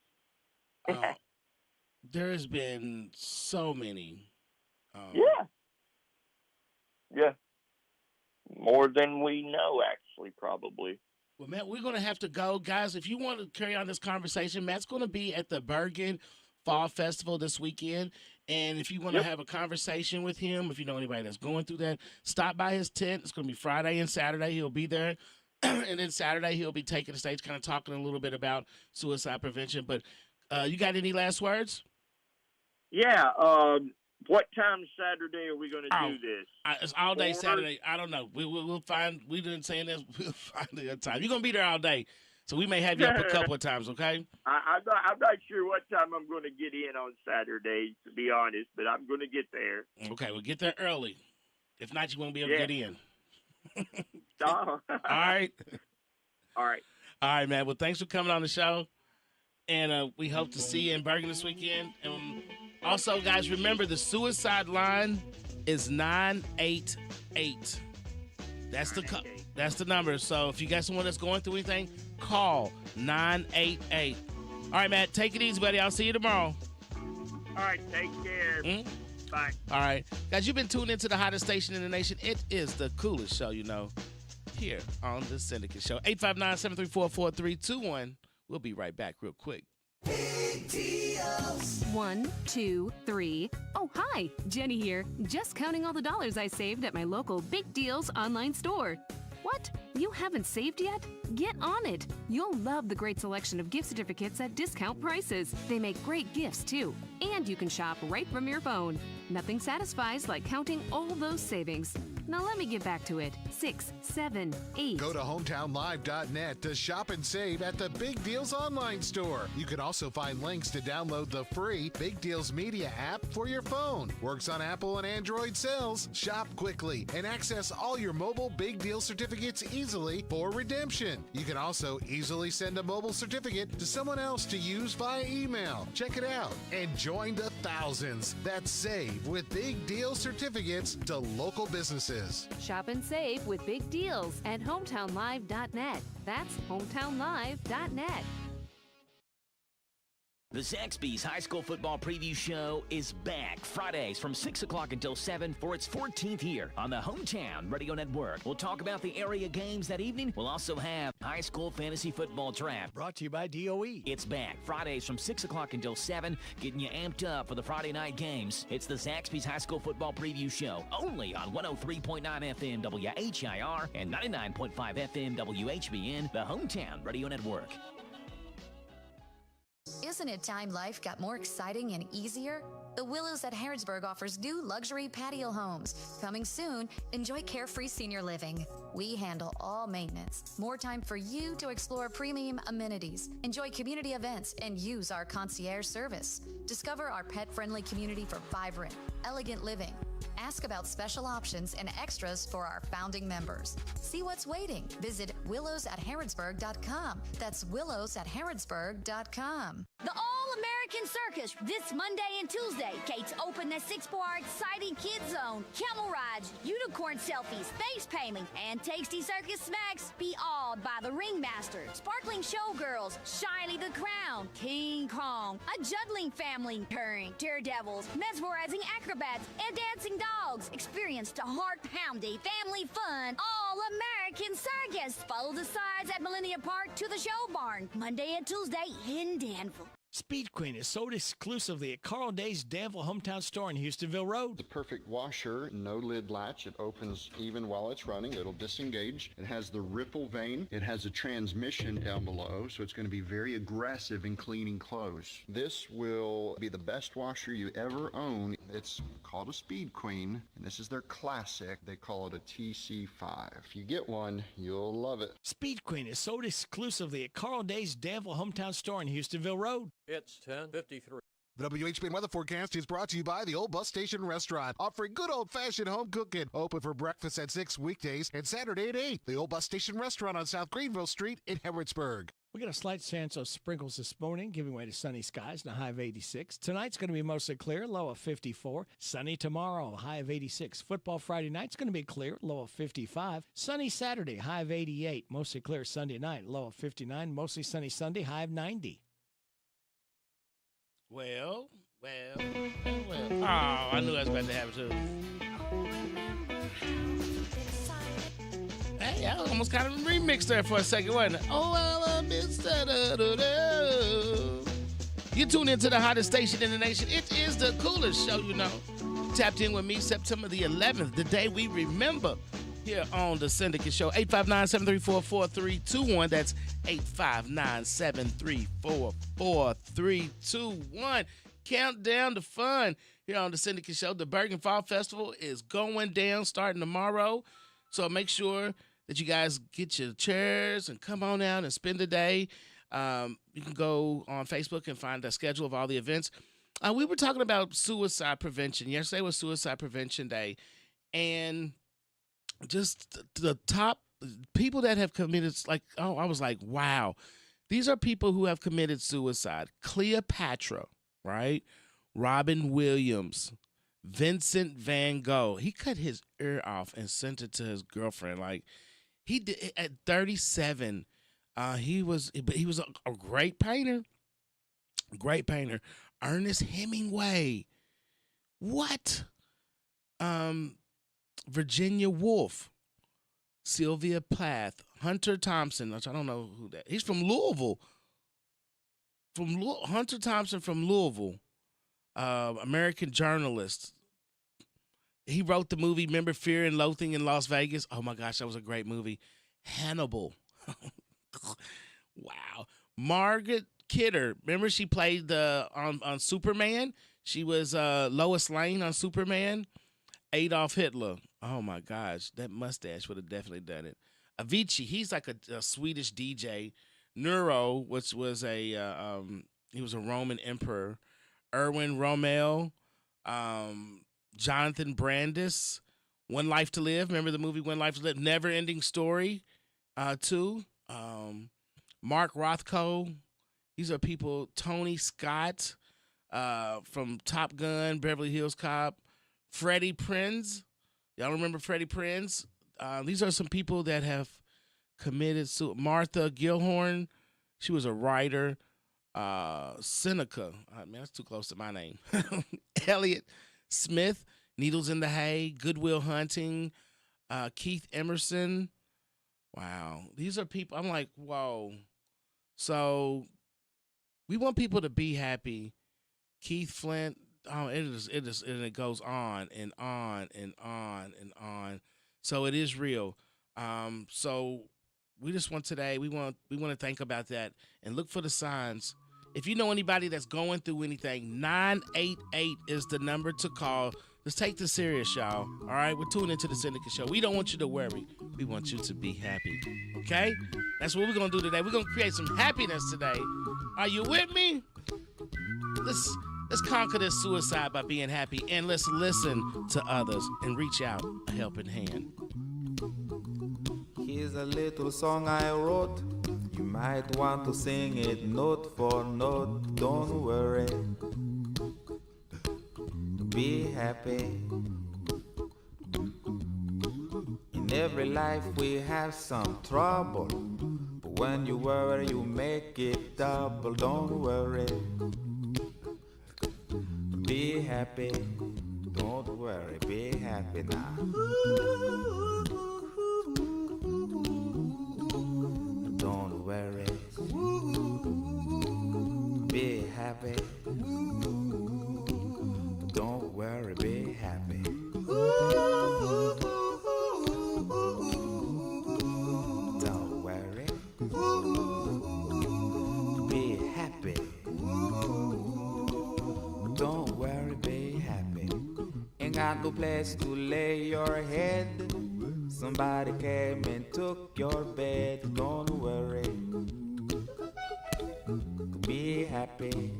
There has been so many. Yeah. More than we know, actually, probably. Well, Matt, we're going to have to go. Guys, if you want to carry on this conversation, Matt's going to be at the Bergen Fall Festival this weekend. And if you want to have a conversation with him, if you know anybody that's going through that, stop by his tent. It's going to be Friday and Saturday. He'll be there. And then Saturday, he'll be taking the stage, kind of talking a little bit about suicide prevention. But you got any last words? Yeah. What time Saturday are we going to do this? It's all day 4? Saturday. I don't know. We'll find. We didn't say this. We'll find the time. You're gonna be there all day, so we may have you up a couple of times. Okay. I'm not sure what time I'm going to get in on Saturday, to be honest, but I'm going to get there. Okay, well, get there early. If not, you won't be able to get in. All right. All right. All right, man. Well, thanks for coming on the show, and we hope to see you in Bergen this weekend. And also, guys, remember the suicide line is 988. That's the number. So if you got someone that's going through anything, call 988. All right, Matt, take it easy, buddy. I'll see you tomorrow. All right, take care. Bye. All right. Guys, you've been tuned into the hottest station in the nation. It is the coolest show, here on the Syndicate Show. 859-734-4321. We'll be right back real quick. Big deals. 1, 2, 3. Oh, hi. Jenny here. Just counting all the dollars I saved at my local Big Deals online store. What? You haven't saved yet? Get on it. You'll love the great selection of gift certificates at discount prices. They make great gifts, too. And you can shop right from your phone. Nothing satisfies like counting all those savings. Now let me get back to it. 6, 7, 8. Go to hometownlive.net to shop and save at the Big Deals online store. You can also find links to download the free Big Deals Media app for your phone. Works on Apple and Android cells. Shop quickly and access all your mobile Big Deal certificates easily for redemption. You can also easily send a mobile certificate to someone else to use via email. Check it out and join the thousands that save with Big Deal certificates to local businesses. Shop and save with Big Deals at hometownlive.net. That's hometownlive.net. The Zaxby's High School Football Preview Show is back Fridays from 6 o'clock until 7 for its 14th year on the Hometown Radio Network. We'll talk about the area games that evening. We'll also have High School Fantasy Football Draft. Brought to you by DOE. It's back Fridays from 6 o'clock until 7, getting you amped up for the Friday night games. It's the Zaxby's High School Football Preview Show, only on 103.9 FM WHIR and 99.5 FM WHBN, the Hometown Radio Network. Isn't it time life got more exciting and easier? The Willows at Harrodsburg offers new luxury patio homes. Coming soon, enjoy carefree senior living. We handle all maintenance. More time for you to explore premium amenities, enjoy community events, and use our concierge service. Discover our pet-friendly community for vibrant, elegant living. Ask about special options and extras for our founding members. See what's waiting. Visit willowsatharrodsburg.com. That's willowsatharrodsburg.com. The All-American Circus, this Monday and Tuesday. Gates open the 6-bar exciting kids zone. Camel rides, unicorn selfies, face painting, and tasty circus snacks. Be awed by the ringmaster, sparkling showgirls, Shiley the Crown, King Kong, a juggling family purring, daredevils, mesmerizing acrobats, and dancing dogs. Experience the heart-pounding family fun All-American Circus. Follow the sides at Millennium Park to the show barn. Monday and Tuesday in Danville. Speed Queen is sold exclusively at Carl Day's Danville Hometown Store in Houstonville Road. The perfect washer, no lid latch. It opens even while it's running. It'll disengage. It has the ripple vane. It has a transmission down below, so it's going to be very aggressive in cleaning clothes. This will be the best washer you ever own. It's called a Speed Queen, and this is their classic. They call it a TC5. If you get one, you'll love it. Speed Queen is sold exclusively at Carl Day's Danville Hometown Store in Houstonville Road. It's 10:53. The WHBN weather forecast is brought to you by the Old Bus Station Restaurant, offering good old-fashioned home cooking. Open for breakfast at 6 weekdays and Saturday at 8. The Old Bus Station Restaurant on South Greenville Street in Harrodsburg. We got a slight chance of sprinkles this morning, giving way to sunny skies and a high of 86. Tonight's going to be mostly clear, low of 54. Sunny tomorrow, high of 86. Football Friday night's going to be clear, low of 55. Sunny Saturday, high of 88. Mostly clear Sunday night, low of 59. Mostly sunny Sunday, high of 90. Well. Oh, I knew I was about to have it too. Hey, I almost kind of remixed there for a second, wasn't it? Oh, well, you tune into the hottest station in the nation. It is the coolest show, Tapped in with me September the 11th, the day we remember here on the Syndicate Show. 859-734-4321. That's 859-734-4321. countdown to fun here on the Syndicate Show. The Bergen Fall Festival is going down starting tomorrow. So make sure that you guys get your chairs and come on out and spend the day. You can go on Facebook and find the schedule of all the events. We were talking about suicide prevention. Yesterday was Suicide Prevention Day. And just the top people that have committed, I was like, wow. These are people who have committed suicide. Cleopatra, right? Robin Williams, Vincent Van Gogh. He cut his ear off and sent it to his girlfriend. Like, he did at 37. He was a great painter. Great painter. Ernest Hemingway. What? Virginia Woolf. Sylvia Plath. Hunter Thompson, which I don't know who that. He's from Louisville. Hunter Thompson from Louisville. American journalist. He wrote the movie, remember Fear and Loathing in Las Vegas? Oh my gosh, that was a great movie. Hannibal. Wow. Margaret Kidder. Remember she played on Superman? She was Lois Lane on Superman. Adolf Hitler. Oh my gosh, that mustache would have definitely done it. Avicii, he's like a Swedish DJ. Nero, which was he was a Roman emperor. Erwin Rommel, Jonathan Brandis, One Life to Live. Remember the movie One Life to Live? Never Ending Story, too. Mark Rothko. These are people. Tony Scott from Top Gun, Beverly Hills Cop. Freddie Prinze. Y'all remember Freddie Prinze? These are some people that have committed suicide. Martha Gilhorn. She was a writer. Seneca. Man, that's too close to my name. Elliot Smith. Needles in the Hay. Goodwill Hunting. Keith Emerson. Wow. These are people. I'm like, whoa. So we want people to be happy. Keith Flint. Oh, and it goes on and on and on and on. So it is real. So we just want today, we want to think about that and look for the signs. If you know anybody that's going through anything, 988 is the number to call. Let's take this serious, y'all. All right, we're tuning into the Syndicate Show. We don't want you to worry. We want you to be happy. Okay? That's what we're gonna do today. We're gonna create some happiness today. Are you with me? Let's conquer this suicide by being happy, and let's listen to others and reach out a helping hand. Here's a little song I wrote. You might want to sing it note for note. Don't worry. Be happy. In every life we have some trouble. But when you worry, you make it double. Don't worry. Be happy, don't worry, be happy now. Don't worry, be happy. Don't worry, be happy. Don't worry, be happy. Don't worry, be happy. Ain't got no place to lay your head. Somebody came and took your bed. Don't worry. Be happy.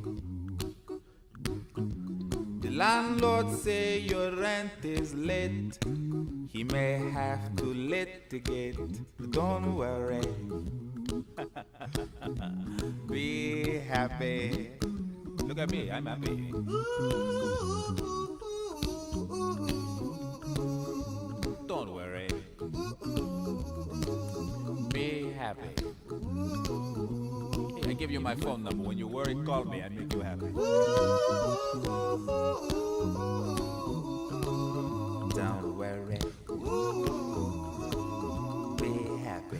The landlord say your rent is late. He may have to litigate. Don't worry. Be happy. Look at me, I'm happy. Don't worry. Be happy. I give you my phone number. When you worry, call me. I make you happy. Don't worry. Be happy.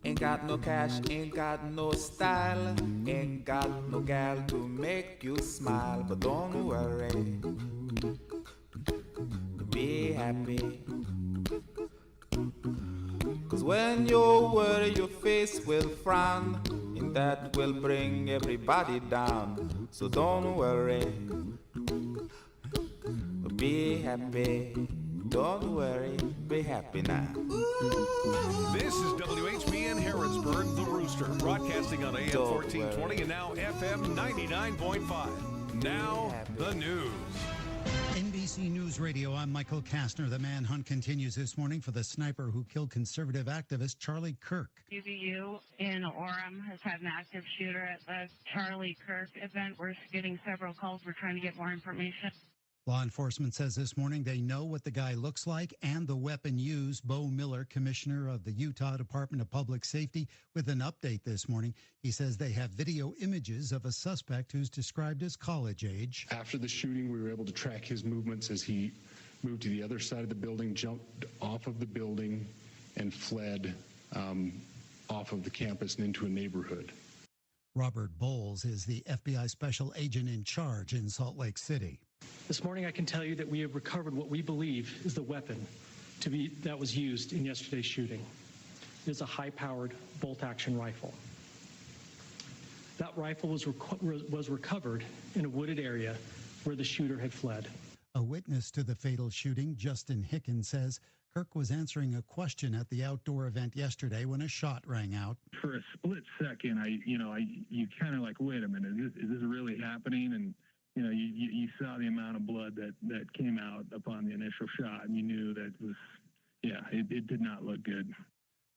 Ain't got no cash, ain't got no style, ain't got no gal to make you smile, but don't worry, be happy. Cause when you worry, your face will frown, that will bring everybody down. So don't worry, be happy. Don't worry, be happy now. This is WHBN Harrodsburg, The Rooster, broadcasting on AM 1420 and now FM 99.5. Now, the news. NBC News Radio, I'm Michael Kastner. The manhunt continues this morning for the sniper who killed conservative activist Charlie Kirk. UVU in Orem has had an active shooter at the Charlie Kirk event. We're getting several calls. We're trying to get more information. Law enforcement says this morning they know what the guy looks like and the weapon used. Bo Miller, commissioner of the Utah Department of Public Safety, with an update this morning. He says they have video images of a suspect who's described as college age. After the shooting, we were able to track his movements as he moved to the other side of the building, jumped off of the building, and fled off of the campus and into a neighborhood. Robert Bowles is the FBI special agent in charge in Salt Lake City. This morning, I can tell you that we have recovered what we believe is the weapon that was used in yesterday's shooting. It is a high-powered bolt-action rifle. That rifle was recovered in a wooded area where the shooter had fled. A witness to the fatal shooting, Justin Hicken, says Kirk was answering a question at the outdoor event yesterday when a shot rang out. For a split second, you kind of like, wait a minute, is this really happening? And you saw the amount of blood that came out upon the initial shot, and you knew that it did not look good.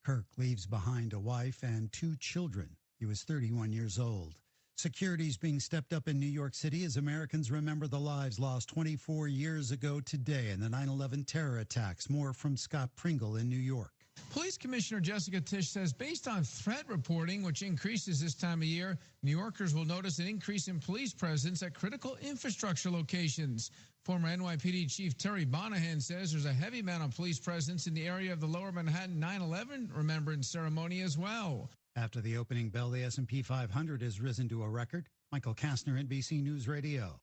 Kirk leaves behind a wife and 2 children. He was 31 years old. Security is being stepped up in New York City as Americans remember the lives lost 24 years ago today in the 9/11 terror attacks. More from Scott Pringle in New York. Police Commissioner Jessica Tisch says based on threat reporting, which increases this time of year, New Yorkers will notice an increase in police presence at critical infrastructure locations. Former NYPD Chief Terry Bonahan says there's a heavy amount of police presence in the area of the Lower Manhattan 9/11 Remembrance Ceremony as well. After the opening bell, the S&P 500 has risen to a record. Michael Kastner, NBC News Radio.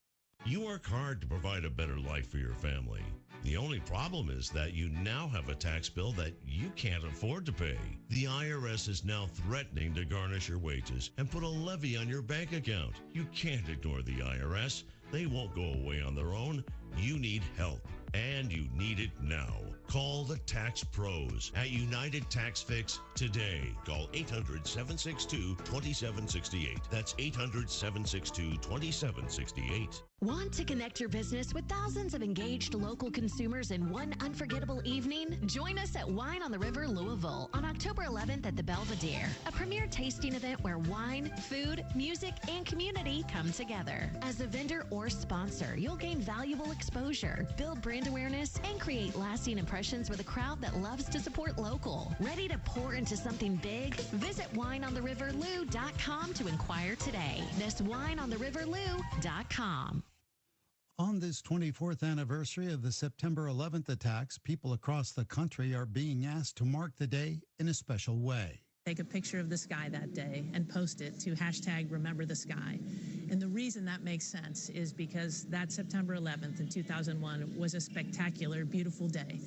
You work hard to provide a better life for your family. The only problem is that you now have a tax bill that you can't afford to pay. The IRS is now threatening to garnish your wages and put a levy on your bank account. You can't ignore the IRS. They won't go away on their own. You need help, and you need it now. Call the Tax Pros at United Tax Fix today. Call 800-762-2768. That's 800-762-2768. Want to connect your business with thousands of engaged local consumers in one unforgettable evening? Join us at Wine on the River Louisville on October 11th at the Belvedere, a premier tasting event where wine, food, music, and community come together. As a vendor or sponsor, you'll gain valuable exposure, build brand awareness, and create lasting impressions with a crowd that loves to support local. Ready to pour into something big? Visit wineontheriverlou.com to inquire today. That's wineontheriverlou.com. On this 24th anniversary of the September 11th attacks, people across the country are being asked to mark the day in a special way. Take a picture of the sky that day and post it to #RememberTheSky. And the reason that makes sense is because that September 11th in 2001 was a spectacular, beautiful day.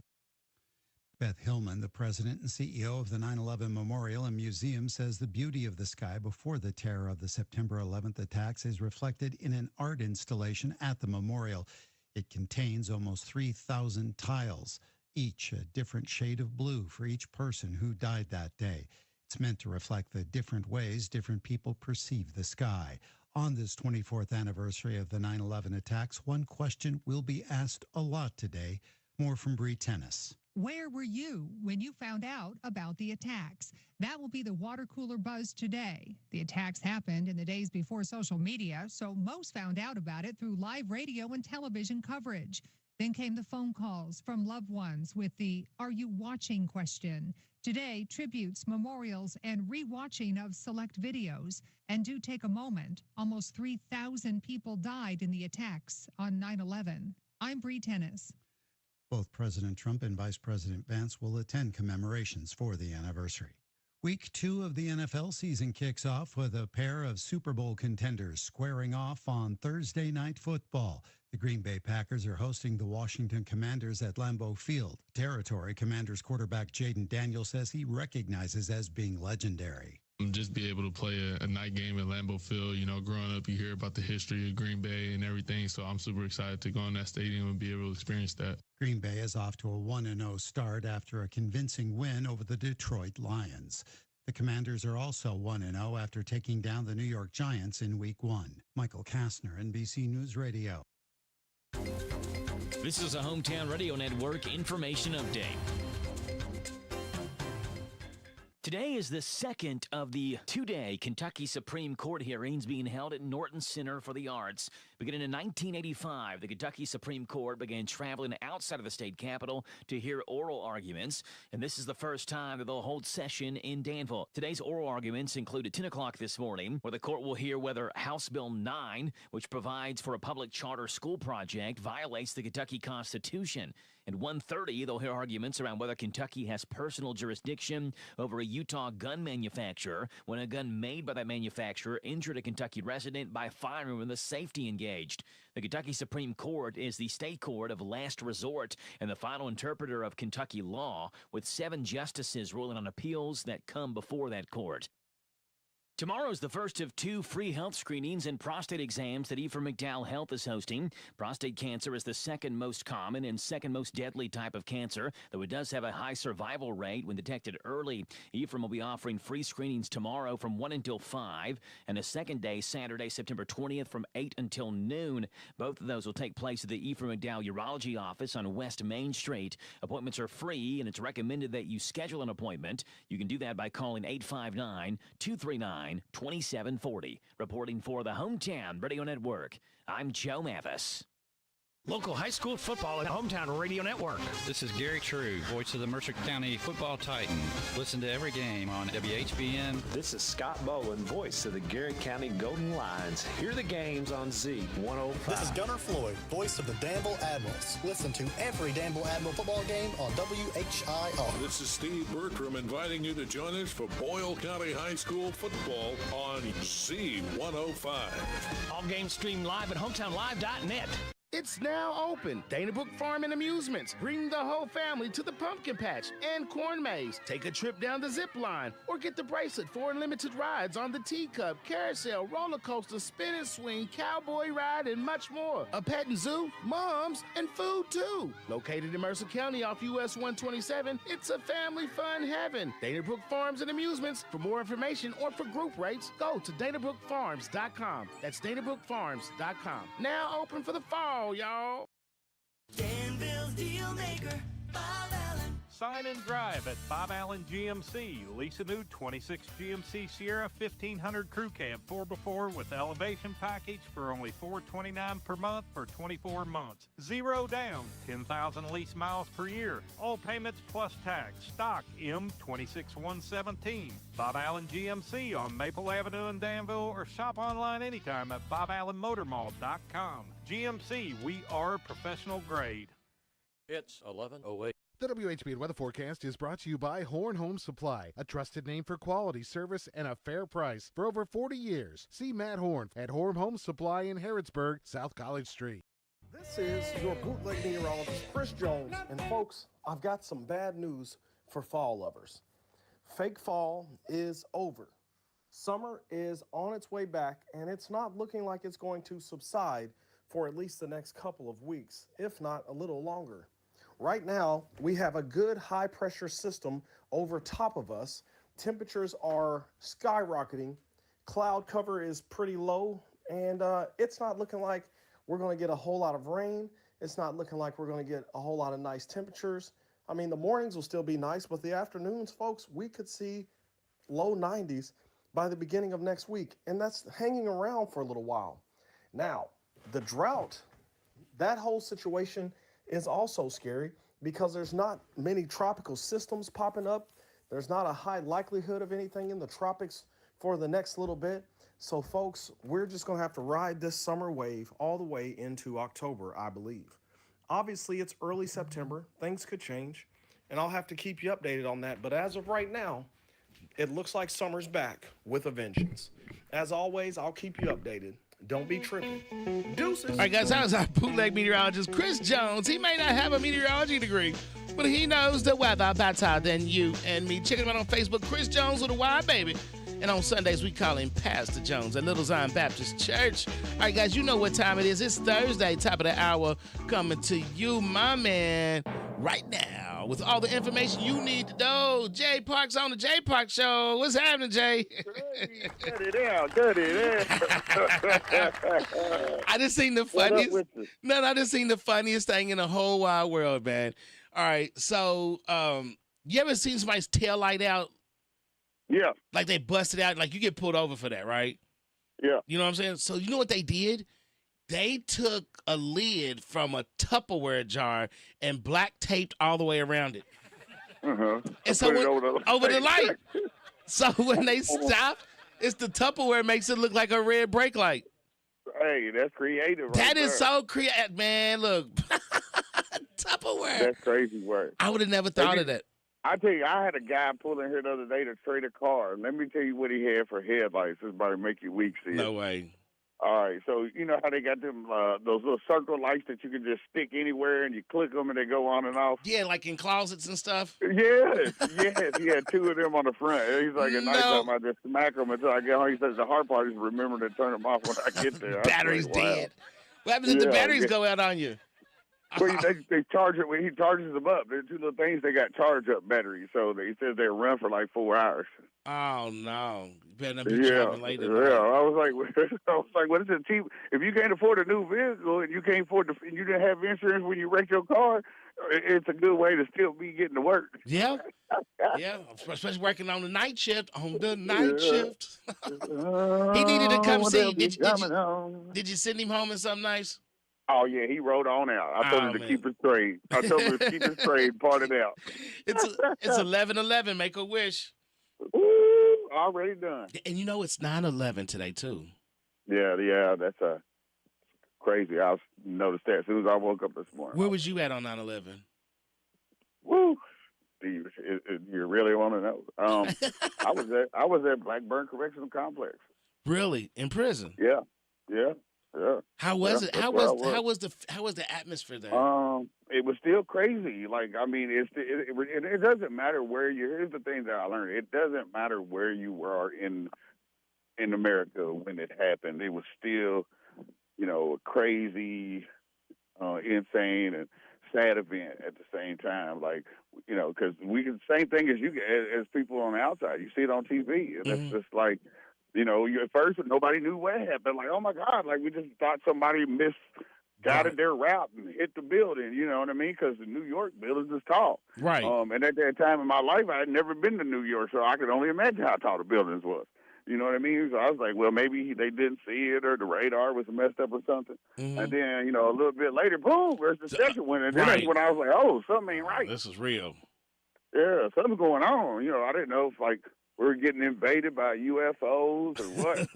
Beth Hillman, the president and CEO of the 9/11 Memorial and Museum, says the beauty of the sky before the terror of the September 11th attacks is reflected in an art installation at the memorial. It contains almost 3,000 tiles, each a different shade of blue for each person who died that day. It's meant to reflect the different ways different people perceive the sky. On this 24th anniversary of the 9/11 attacks, one question will be asked a lot today. More from Bree Tennis. Where were you when you found out about the attacks? That will be the water cooler buzz today. The attacks happened in the days before social media, so most found out about it through live radio and television coverage. Then came the phone calls from loved ones with the "Are you watching?" question. Today, tributes, memorials, and rewatching of select videos. And do take a moment. Almost 3,000 people died in the attacks on 9/11. I'm Bree Tennis. Both President Trump and Vice President Vance will attend commemorations for the anniversary. Week 2 of the NFL season kicks off with a pair of Super Bowl contenders squaring off on Thursday Night Football. The Green Bay Packers are hosting the Washington Commanders at Lambeau Field, territory Commanders quarterback Jaden Daniels says he recognizes as being legendary. Just be able to play a night game at Lambeau Field. You know, growing up, you hear about the history of Green Bay and everything, so I'm super excited to go in that stadium and be able to experience that. Green Bay is off to a 1-0 start after a convincing win over the Detroit Lions. The Commanders are also 1-0 after taking down the New York Giants in Week 1. Michael Kastner, NBC News Radio. This is a Hometown Radio Network information update. Today is the second of the two-day Kentucky Supreme Court hearings being held at Norton Center for the Arts. Beginning in 1985, the Kentucky Supreme Court began traveling outside of the state capitol to hear oral arguments, and this is the first time that they'll hold session in Danville. Today's oral arguments include at 10 o'clock this morning, where the court will hear whether House Bill 9, which provides for a public charter school project, violates the Kentucky Constitution. At 1:30, they'll hear arguments around whether Kentucky has personal jurisdiction over a Utah gun manufacturer when a gun made by that manufacturer injured a Kentucky resident by firing when the safety engaged. The Kentucky Supreme Court is the state court of last resort and the final interpreter of Kentucky law, with 7 justices ruling on appeals that come before that court. Tomorrow is the first of 2 free health screenings and prostate exams that Ephraim McDowell Health is hosting. Prostate cancer is the second most common and second most deadly type of cancer, though it does have a high survival rate when detected early. Ephraim will be offering free screenings tomorrow from 1 until 5, and a second day Saturday, September 20th from 8 until noon. Both of those will take place at the Ephraim McDowell Urology Office on West Main Street. Appointments are free, and it's recommended that you schedule an appointment. You can do that by calling 859-239-2740. Reporting for the Hometown Radio Network, I'm Joe Mathis. Local high school football and Hometown Radio Network. This is Gary True, voice of the Mercer County Football Titan. Listen to every game on WHBN. This is Scott Bowen, voice of the Garrett County Golden Lions. Hear the games on Z105. This is Gunnar Floyd, voice of the Danville Admirals. Listen to every Danville Admiral football game on WHIR. This is Steve Bertram inviting you to join us for Boyle County High School football on Z105. All games streamed live at hometownlive.net. It's now open. Dana Brook Farm and Amusements. Bring the whole family to the pumpkin patch and corn maze. Take a trip down the zip line or get the bracelet for unlimited rides on the teacup, carousel, roller coaster, spin and swing, cowboy ride, and much more. A pet and zoo, moms, and food too. Located in Mercer County off US 127, it's a family fun heaven. Dana Brook Farms and Amusements. For more information or for group rates, go to danabrookfarms.com. That's danabrookfarms.com. Now open for the fall, y'all. Danville's deal maker, Bob Allen. Sign and drive at Bob Allen GMC. Lease a new 26 GMC Sierra 1500 Crew Cab 4x4 with elevation package for only $429 per month for 24 months. 0 down, 10,000 lease miles per year. All payments plus tax. Stock M26117. Bob Allen GMC on Maple Avenue in Danville, or shop online anytime at BobAllenMotorMall.com. GMC, we are professional grade. It's 11:08. The WHBN weather forecast is brought to you by Horn Home Supply, a trusted name for quality service and a fair price for over 40 years. See Matt Horn at Horn Home Supply in Harrodsburg, South College Street. This is your bootleg meteorologist, Chris Jones. And folks, I've got some bad news for fall lovers. Fake fall is over. Summer is on its way back, and it's not looking like it's going to subside for at least the next couple of weeks, if not a little longer. Right now, we have a good high-pressure system over top of us. Temperatures are skyrocketing. Cloud cover is pretty low, and it's not looking like we're going to get a whole lot of rain. It's not looking like we're going to get a whole lot of nice temperatures. I mean, the mornings will still be nice, but the afternoons, folks, we could see low 90s by the beginning of next week, and that's hanging around for a little while. Now, the drought, that whole situation is also scary because there's not many tropical systems popping up. There's not a high likelihood of anything in the tropics for the next little bit. So folks, we're just going to have to ride this summer wave all the way into October, I believe. Obviously, it's early September. Things could change, and I'll have to keep you updated on that. But as of right now, it looks like summer's back with a vengeance. As always, I'll keep you updated. Don't be tripping. Deuces. All right, guys, that was our bootleg meteorologist, Chris Jones. He may not have a meteorology degree, but he knows the weather better than you and me. Check him out on Facebook, Chris Jones with a Y, baby. And on Sundays, we call him Pastor Jones at Little Zion Baptist Church. All right, guys, you know what time it is. It's Thursday, top of the hour, coming to you, my man, right now with all the information you need to know. Jay Parks on the Jay Parks Show. What's happening, Jay? Cut it out. I just seen the funniest. No, I just seen the funniest thing in the whole wide world, man. All right, so you ever seen somebody's tail light out? Yeah. Like they busted out, like you get pulled over for that, right? Yeah. You know what I'm saying? So you know what they did? They took a lid from a Tupperware jar and black taped all the way around it. And so over the light. So when they stop, it's the Tupperware makes it look like a red brake light. Hey, that's creative. That is so creative, man. Look, Tupperware. That's crazy work. I would have never thought of that. I tell you, I had a guy pull in here the other day to trade a car. Let me tell you what he had for headlights. This is about to make you weak, see. No way. All right, so you know how they got them those little circle lights that you can just stick anywhere and you click them and they go on and off? Yeah, like in closets and stuff? Yes. He had two of them on the front. He's like, at night time, I just smack them until I get home. He says the hard part is remember to turn them off when I get there. Battery's dead. What happens if the batteries go out on you? Well, they charge it when he charges them up. They're two little things. They got charge up batteries, so he says they run for like 4 hours. Oh no! You better not be driving later. Yeah, I was like, what is it cheap? If you can't afford a new vehicle and you can't afford you didn't have insurance when you wrecked your car, it's a good way to still be getting to work. Yeah, yeah, especially working on the night shift. On the night shift, he needed to come see. Did you send him home in something nice? Oh, yeah, he rode on out. I told him to keep it straight. Part it out. It's 11/11. Make a wish. Ooh, already done. And you know it's 9/11 today, too. Yeah, that's crazy. I noticed that as soon as I woke up this morning. Where was you at on 9/11? Woo! You really want to know? I was at Blackburn Correctional Complex. Really? In prison? Yeah. How was it? How was the atmosphere there? It was still crazy. Like, I mean, it doesn't matter where you. Here's the thing that I learned: it doesn't matter where you were in America when it happened. It was still, a crazy, insane, and sad event at the same time. Like, because same thing as as people on the outside. You see it on TV, and it's just like. At first nobody knew what happened. Like, oh my God! Like we just thought somebody misguided their route and hit the building. You know what I mean? Because the New York buildings is tall. Right. And at that time in my life, I had never been to New York, so I could only imagine how tall the buildings was. You know what I mean? So I was like, well, maybe they didn't see it or the radar was messed up or something. Mm-hmm. And then, a little bit later, boom, there's the second one. And then that's when I was like, oh, something ain't right. This is real. Yeah, something's going on. I didn't know if we're getting invaded by UFOs or what,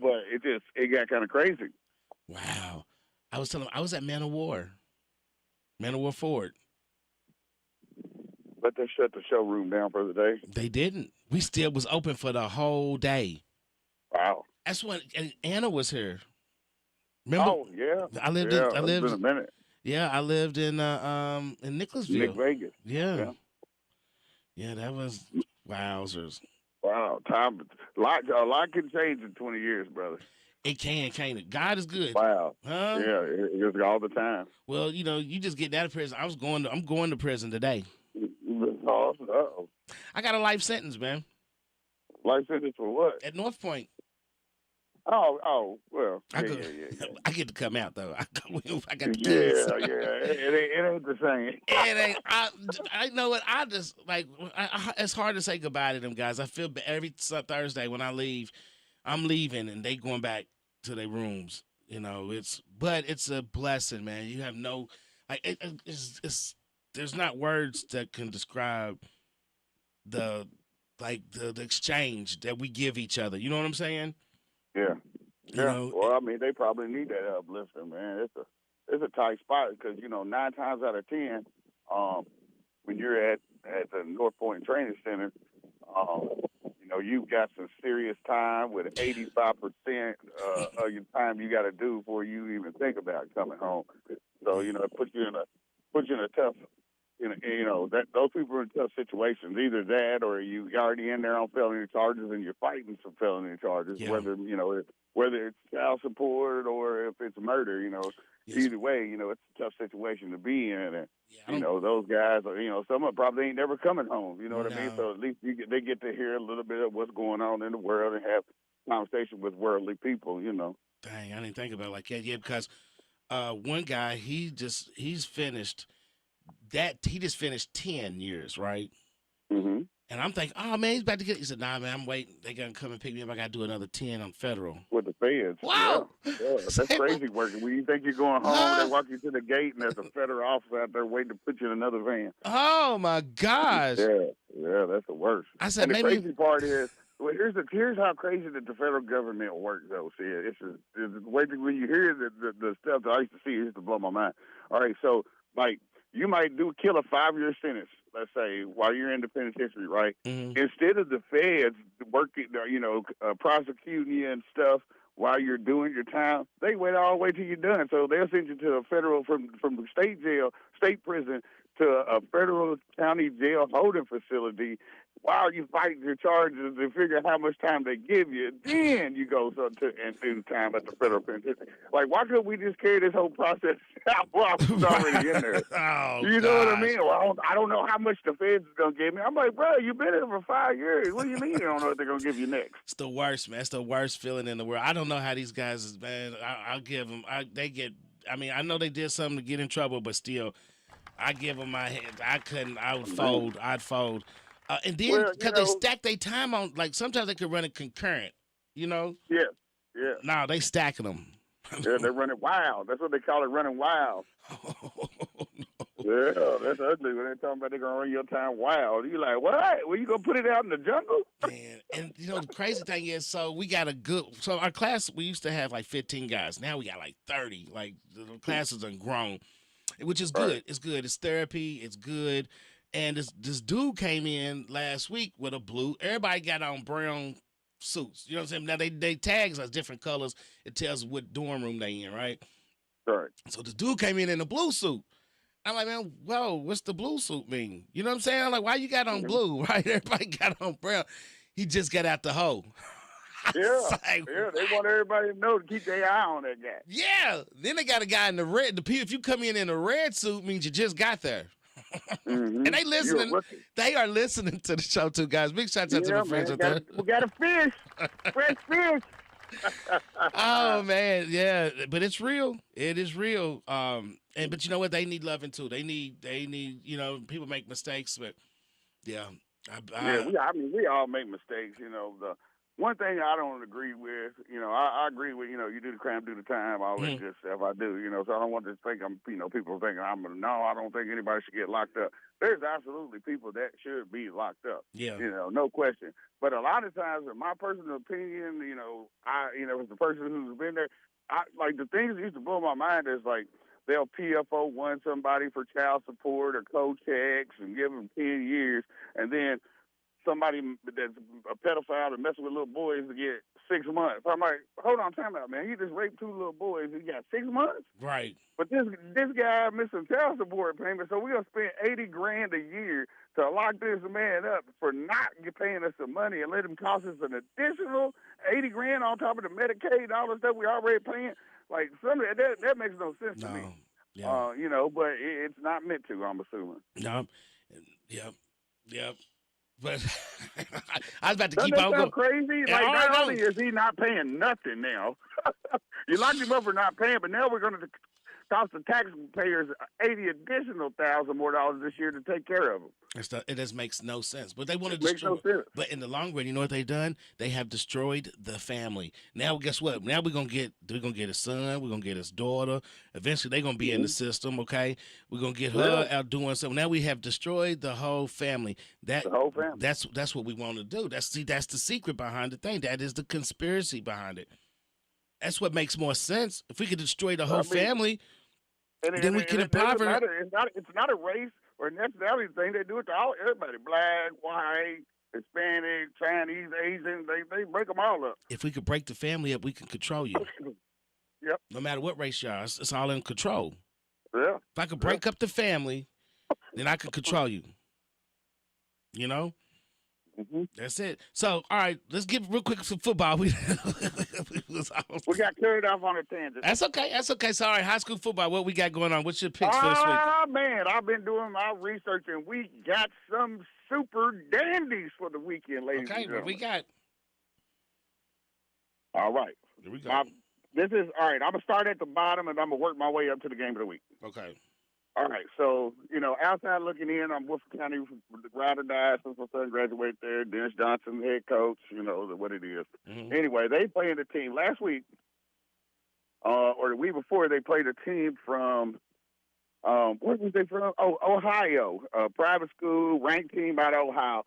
but it got kind of crazy. Wow. I was at Man of War Ford. But they shut the showroom down for the day. They didn't. We still was open for the whole day. Wow. That's when Anna was here. Remember? Oh, yeah. I lived in a minute. Yeah, I lived in Nicholasville. Nick Vegas. Yeah. Yeah, that was wowzers. Wow, time a lot can change in 20 years, brother. It can, can't it? God is good. Wow. Huh? Yeah, it's all the time. Well, you just getting out of prison. I'm going to prison today. Uh-oh. I got a life sentence, man. Life sentence for what? At North Point. Oh, well. I get to come out though. I got the keys. Yeah. It ain't the same. It ain't. I know what. I just it's hard to say goodbye to them guys. I feel every Thursday when I leave, I'm leaving and they going back to their rooms. But it's a blessing, man. You have no, there's not words that can describe the exchange that we give each other. You know what I'm saying? Yeah. Well, I mean, they probably need that uplifting, man. It's a tight spot because 9 times out of 10, when you're at the North Point Training Center, you've got some serious time with 85% of your time you got to do before you even think about coming home. So it puts you in a tough that those people are in tough situations. Either that, or you already in there on felony charges, and you're fighting some felony charges. Yeah. Whether it's child support or if it's murder, either way, it's a tough situation to be in. And those guys are, some of them probably ain't never coming home. You know what I mean? So at least they get to hear a little bit of what's going on in the world and have conversation with worldly people. Dang, I didn't think about it like that. Yeah, because one guy, he just finished 10 years, right? Mm-hmm. And I'm thinking, oh man, he's about to get. He said, nah, man, I'm waiting. They gonna come and pick me up. I gotta do another 10 on federal. With the feds. Wow, yeah, that's crazy working. When you think you're going home, they walk you to the gate, and there's a federal officer out there waiting to put you in another van. Oh my gosh. Yeah, that's the worst. I said, and the maybe... crazy part is, well, here's how crazy that the federal government works, though. See, it's the way that when you hear the stuff that I used to see, it used to blow my mind. All right, so like you might kill a 5-year sentence, let's say, while you're in the penitentiary, right? Mm-hmm. Instead of the feds working, prosecuting you and stuff while you're doing your time, they wait all the way till you're done. So they'll send you to a federal from the state prison to a federal county jail holding facility while you fight your charges and figure out how much time they give you. Then you go and do time at the federal penitentiary. Like, why couldn't we just carry this whole process out while I was already in there? You know what I mean? Well, I don't know how much the feds is going to give me. I'm like, bro, you've been here for 5 years. What do you mean you don't know what they're going to give you next? It's the worst, man. It's the worst feeling in the world. I don't know how these guys is, man. I'll give them. I know they did something to get in trouble, but still, I give them my head. I would fold. I'd fold. And then, because they stack their time on, like, sometimes they could run it concurrent, Yeah. No, they stacking them. Yeah, they're running wild. That's what they call it, running wild. Yeah, that's ugly when they're talking about they're going to run your time wild. You're like, what? Well, you going to put it out in the jungle? Man, and, the crazy thing is, so our class, we used to have, like, 15 guys. Now we got, like, 30. Like, the classes are grown, which is good. Right. It's good. It's therapy. It's good. And this dude came in last week with a blue. Everybody got on brown suits. You know what I'm saying? Now they tags us different colors. It tells what dorm room they in, right? Right. So this dude came in a blue suit. I'm like, man, whoa, what's the blue suit mean? You know what I'm saying? I'm like, why you got on blue, right? Everybody got on brown. He just got out the hole. Yeah, they want everybody to know to keep their eye on that guy. Yeah. Then they got a guy in the red. If you come in a red suit, means you just got there. Mm-hmm. And they listening. They are listening to the show too, guys. Big shout out to my friends out there. We got a fish, fresh fish. Oh man, yeah, but it's real. It is real. But you know what? They need loving too. They need. People make mistakes, but yeah. We all make mistakes. The one thing I don't agree with, I agree with, you do the crime, do the time, all that good stuff. I do, so I don't want to think people thinking I don't think anybody should get locked up. There's absolutely people that should be locked up. Yeah. No question. But a lot of times, in my personal opinion, as the person who's been there, the things that used to blow my mind is like, they'll PFO-1 somebody for child support or co-checks and give them 10 years, and then somebody that's a pedophile and messing with little boys to get 6 months. I'm like, hold on, time out, man. He just raped 2 little boys. He got 6 months? Right. But this guy missing child support payment, so we're going to spend $80,000 a year to lock this man up for not paying us some money and let him cost us an additional $80,000 on top of the Medicaid and all the stuff we already paying. Like, that makes no sense to me. Yeah. But it's not meant to, I'm assuming. No. Yep. But I was about to keep on going. Sound crazy? Yeah, not only is he not paying nothing now, you locked him up for not paying, but now we're going to cost the taxpayers $80,000 more this year to take care of him. It just makes no sense. But they want to destroy. No, but in the long run, you know what they've done? They have destroyed the family. Now, guess what? Now we're gonna get his son. We're gonna get his daughter. Eventually, they're gonna be in the system. Okay, we're gonna get her out doing something. Now we have destroyed the whole family. The whole family. That's what we want to do. That's the secret behind the thing. That is the conspiracy behind it. That's what makes more sense. If we could destroy the whole family, then we can empower. It's not a race or nationality thing. They do it to everybody: black, white, Hispanic, Chinese, Asian. They break them all up. If we could break the family up, we can control you. Yep. No matter what race you are, it's all in control. Yeah. If I could break up the family, then I could control you. You know? Mm-hmm. That's it. So, all right, let's get real quick some football. We got carried off on a tangent. That's okay. That's okay. Sorry, high school football. What we got going on? What's your picks for this week? Ah, man, I've been doing my research, and we got some super dandies for the weekend, ladies and Okay, gentlemen. what we got? All right. Here we go. This is, all right, I'm going to start at the bottom, and I'm going to work my way up to the game of the week. Okay. All right, so, outside looking in, I'm Wolf County ride or die since my son graduated there. Dennis Johnson, head coach, what it is. Mm-hmm. Anyway, they played a team last week, or the week before, they played a team from, where was they from? Oh, Ohio, private school, ranked team out of Ohio.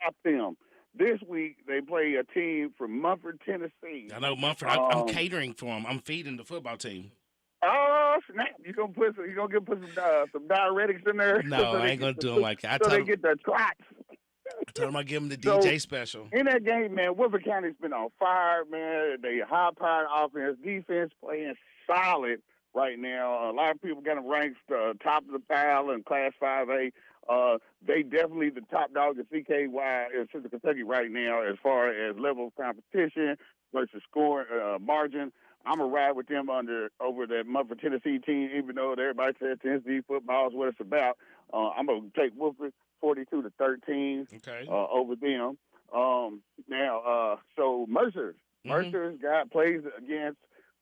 Pop them. This week, they play a team from Mumford, Tennessee. I know Mumford. I'm catering for them. I'm feeding the football team. Oh snap! You gonna put some diuretics in there? No, I ain't gonna do them like that. They get the trots. I told them I give them the DJ special. In that game, man, Woodford County's been on fire, man. They high-powered offense, defense playing solid right now. A lot of people got them ranked top of the pile in Class 5A. They definitely the top dog in CKY in Central Kentucky right now as far as level of competition versus score margin. I'm going to ride with them over that Mumford, Tennessee team, even though everybody says Tennessee football is what it's about. I'm going to take Woodford 42-13 over them. So Mercer's plays against,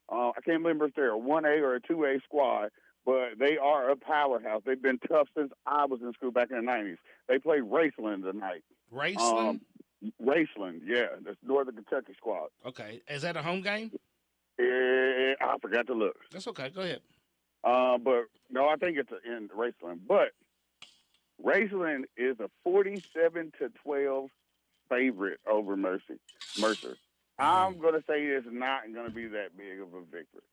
I can't remember if they're a 1A or a 2A squad, but they are a powerhouse. They've been tough since I was in school back in the 90s. They play Raceland tonight. Raceland? Raceland, yeah. That's Northern Kentucky squad. Okay. Is that a home game? I forgot to look. That's okay. Go ahead. But no, I think it's in Raceland. But Raceland is a 47-12 favorite over Mercer. I'm going to say it's not going to be that big of a victory.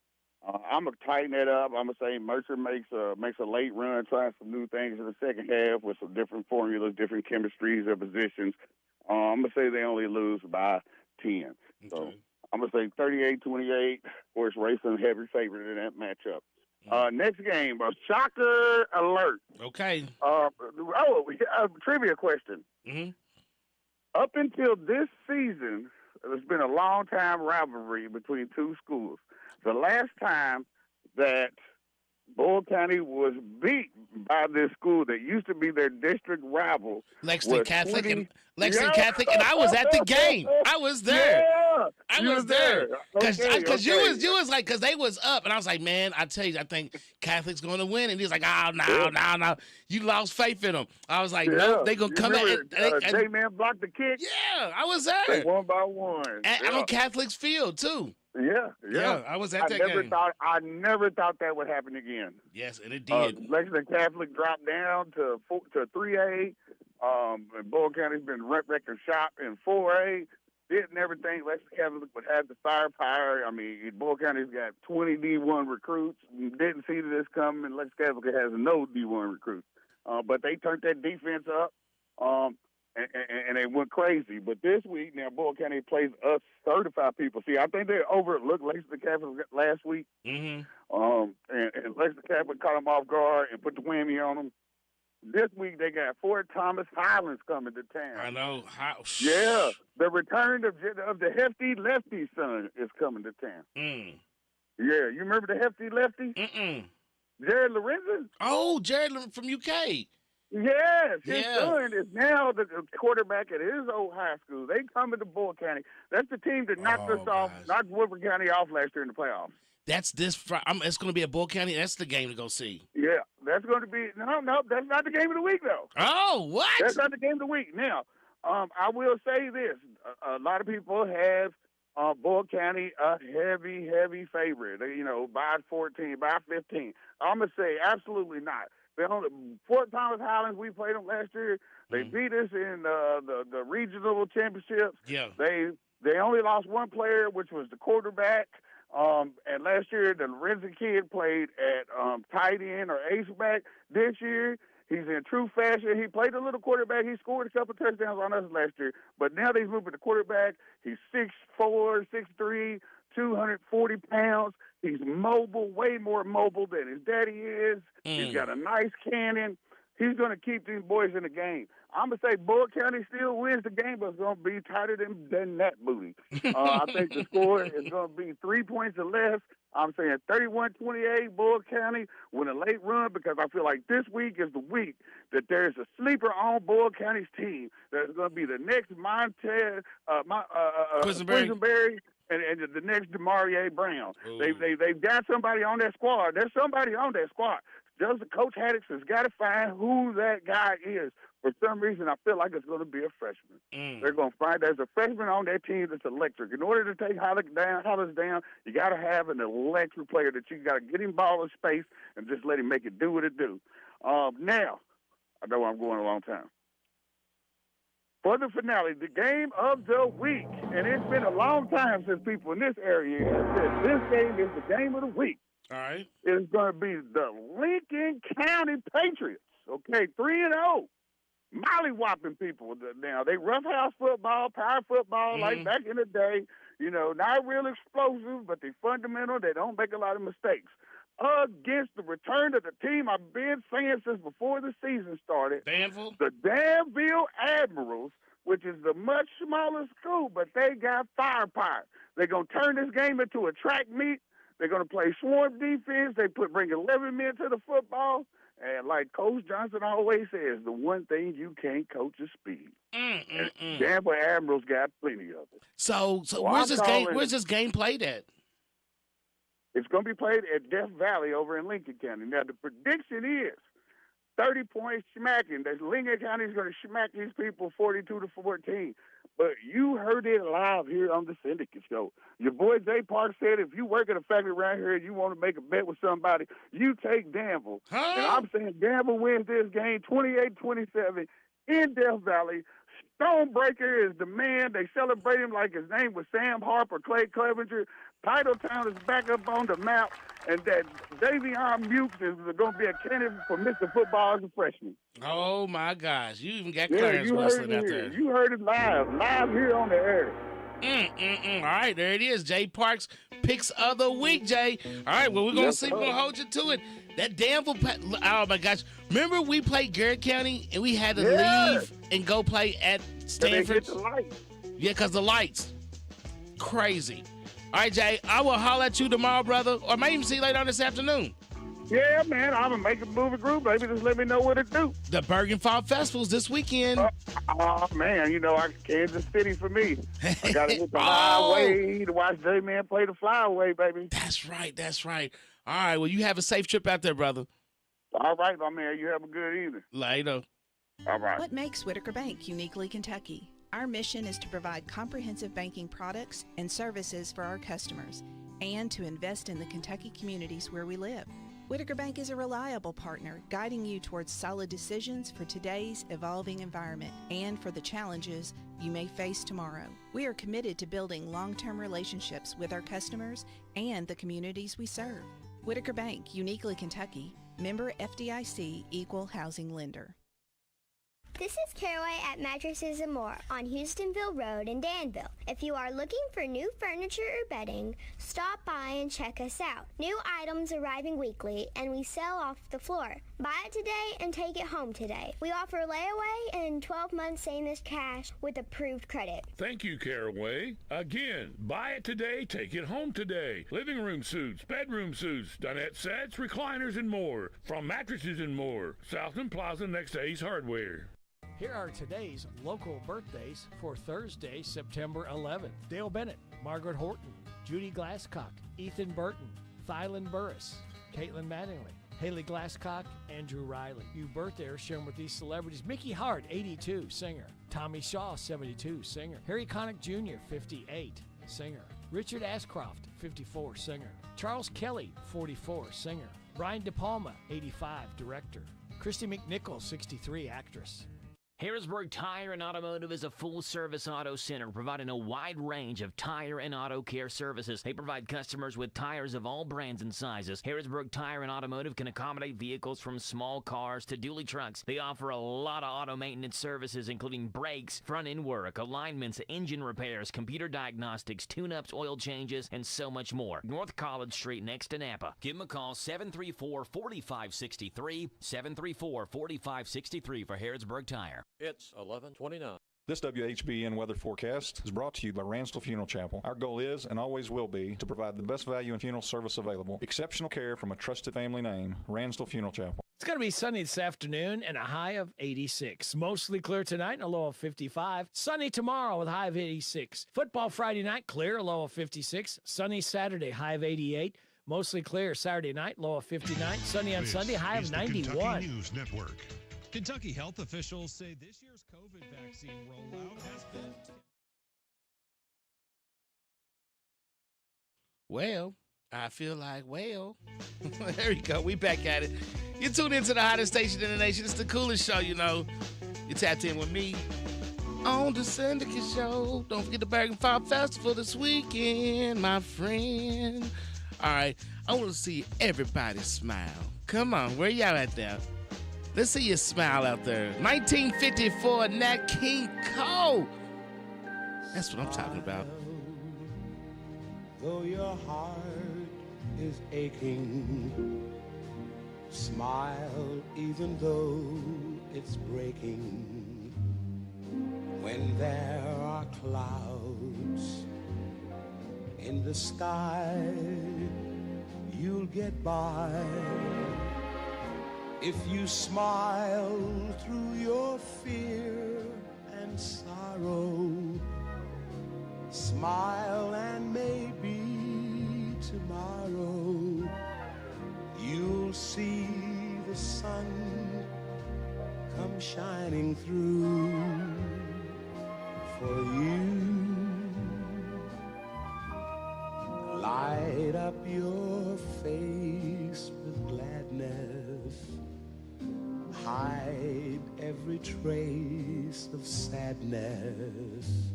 I'm going to tighten that up. I'm going to say Mercer makes a late run, trying some new things in the second half with some different formulas, different chemistries of positions. I'm going to say they only lose by 10. Okay. So I'm going to say 38-28. Of course, Raceland heavy favorite in that matchup. Next game, shocker alert. Okay. Trivia question. Mm-hmm. Up until this season, there's been a long-time rivalry between two schools. The last time that Bull County was beat by this school that used to be their district rival, Lexington Catholic, Catholic, and I was at the game. I was there. Yeah, I was there because you was like, because they was up, and I was like, man, I tell you, I think Catholic's going to win, and he's like, oh no, you lost faith in them. I was like, no, they gonna come at. J-Man blocked the kick. Yeah, I was there. They one by one. On Catholic's field too. Yeah, I was at that game. I never thought that would happen again. Yes, and it did. Lexington Catholic dropped down to 3A. And Bull County's been record shop in 4A. Didn't ever think Lexington Catholic would have the firepower. I mean, Bull County's got 20 D1 recruits. Didn't see this coming, and Lexington Catholic has no D1 recruits. But they turned that defense up. And they went crazy. But this week, now, Bull County plays us 35 people. See, I think they overlooked Lexington Catholic last week. Mm-hmm. And Lexington Catholic caught them off guard and put the whammy on them. This week, they got Fort Thomas Highlands coming to town. I know. Yeah. The return of the Hefty Lefty son is coming to town. Mm. Yeah. You remember the Hefty Lefty? Mm-mm. Jared Lorenzen? Oh, Jared from UK. Yes, his son is now the quarterback at his old high school. They come into Bull County. That's the team that knocked Woodford County off last year in the playoffs. That's this. It's going to be at Bull County. That's the game to go see. Yeah, that's going to be no. That's not the game of the week though. Oh, what? That's not the game of the week. Now, I will say this: a lot of people have Bull County a heavy favorite. By 14, by 15. I'm gonna say absolutely not. Fort Thomas Highlands, we played them last year. They beat us in the regional championship. Yeah. They only lost one player, which was the quarterback. And last year, the Lorenzen kid played at tight end or ace back. This year, he's in true fashion. He played a little quarterback. He scored a couple touchdowns on us last year. But now they've moved to quarterback. He's 6'4", 6'3", 240 pounds. He's mobile, way more mobile than his daddy is. He's got a nice cannon. He's going to keep these boys in the game. I'm going to say Boyle County still wins the game, but it's going to be tighter than that booty. I think the score is going to be 3 points or less. I'm saying 31-28, Boyle County with a late run, because I feel like this week is the week that there's a sleeper on Boyle County's team. There's going to be the next Quisenberry and the next Demarie Brown. They've got somebody on that squad. There's somebody on that squad. Coach Haddix has got to find who that guy is. For some reason, I feel like it's going to be a freshman. They're going to find there's a freshman on that team that's electric. In order to take Hollis down, you got to have an electric player that you got to get him ball in space and just let him make it do what it do. Now, I know I'm going a long time. For the finale, the game of the week, and it's been a long time since people in this area have said this game is the game of the week. All right. It's going to be the Lincoln County Patriots. Okay, 3-0. Molly-whopping people now. They roughhouse football, power football, like back in the day. You know, not real explosive, but they fundamental. They don't make a lot of mistakes. Against the return of the team I've been saying since before the season started. Danville? The Danville Admirals, which is the much smaller school, but they got firepower. They're going to turn this game into a track meet. They're going to play swarm defense. They bring 11 men to the football. And like Coach Johnson always says, the one thing you can't coach is speed. And Danville Admirals got plenty of it. So where's this game played at? It's going to be played at Death Valley over in Lincoln County. Now, the prediction is 30 points smacking. That Lincoln County is going to smack these people 42-14. But you heard it live here on the Syndicate Show. Your boy Jay Park said if you work at a factory around here and you want to make a bet with somebody, you take Danville. And I'm saying Danville wins this game 28-27 in Death Valley. Stonebreaker is the man. They celebrate him like his name was Sam Harper, Clay Clevenger. Titletown is back up on the map, and that Davion Mukes is going to be a candidate for Mr. Football as a freshman. Oh, my gosh. You even got Clarence whistling out there. You heard it live here on the air. All right, there it is. Jay Parks picks of the week, Jay. All right, well, we're going to see. We're going to hold you to it. That Danville, oh, my gosh. Remember we played Garrett County, and we had to leave and go play at Stanford? The lights. Yeah, because the lights. Crazy. All right, Jay, I will holler at you tomorrow, brother, or maybe even see you later on this afternoon. Yeah, man, I'm going to make a movie group, baby. Just let me know what to do. The Bergen Fall Festival's this weekend. Oh, man, you know, Kansas City for me. I got to hit the highway to watch J-Man play the flyaway, baby. That's right. All right, well, you have a safe trip out there, brother. All right, my man, you have a good evening. Later. All right. What makes Whitaker Bank uniquely Kentucky? Our mission is to provide comprehensive banking products and services for our customers and to invest in the Kentucky communities where we live. Whitaker Bank is a reliable partner, guiding you towards solid decisions for today's evolving environment and for the challenges you may face tomorrow. We are committed to building long-term relationships with our customers and the communities we serve. Whitaker Bank, uniquely Kentucky, member FDIC, equal housing lender. This is Caraway at Mattresses and More on Houstonville Road in Danville. If you are looking for new furniture or bedding, stop by and check us out. New items arriving weekly, and we sell off the floor. Buy it today and take it home today. We offer layaway and 12 months same-as cash with approved credit. Thank you, Caraway. Again, buy it today, take it home today. Living room suits, bedroom suits, dinette sets, recliners, and more. From Mattresses and More, Southland Plaza next to Ace Hardware. Here are today's local birthdays for Thursday, September 11th. Dale Bennett, Margaret Horton, Judy Glasscock, Ethan Burton, Thylan Burris, Caitlin Mattingly, Haley Glasscock, Andrew Riley. You birthdays shown with these celebrities. Mickey Hart, 82, singer. Tommy Shaw, 72, singer. Harry Connick Jr., 58, singer. Richard Ashcroft, 54, singer. Charles Kelly, 44, singer. Brian De Palma, 85, director. Christy McNichol, 63, actress. Harrodsburg Tire and Automotive is a full-service auto center providing a wide range of tire and auto care services. They provide customers with tires of all brands and sizes. Harrodsburg Tire and Automotive can accommodate vehicles from small cars to dually trucks. They offer a lot of auto maintenance services, including brakes, front-end work, alignments, engine repairs, computer diagnostics, tune-ups, oil changes, and so much more. North College Street next to Napa. Give them a call, 734-4563, 734-4563 for Harrodsburg Tire. It's 11:29. This WHBN weather forecast is brought to you by Ransdell Funeral Chapel. Our goal is and always will be to provide the best value in funeral service available. Exceptional care from a trusted family name, Ransdell Funeral Chapel. It's going to be sunny this afternoon and a high of 86. Mostly clear tonight and a low of 55. Sunny tomorrow with a high of 86. Football Friday night, clear, a low of 56. Sunny Saturday, high of 88. Mostly clear Saturday night, low of 59. Sunny on Sunday, high of 91. Kentucky News Network. Kentucky health officials say this year's COVID vaccine rollout has been... Well, I feel like, there you go. We back at it. You tuned into the hottest station in the nation. It's the coolest show, you know. You tapped in with me on the Syndicate Show. Don't forget the Bergen Farm Festival this weekend, my friend. All right, I want to see everybody smile. Come on, where y'all at there? Let's see you smile out there. 1954, Nat King Cole. That's what I'm talking about. Though your heart is aching, smile even though it's breaking. When there are clouds in the sky, you'll get by. If you smile through your fear and sorrow, smile and maybe tomorrow you'll see the sun come shining through for you. Light up your face with gladness, hide every trace of sadness.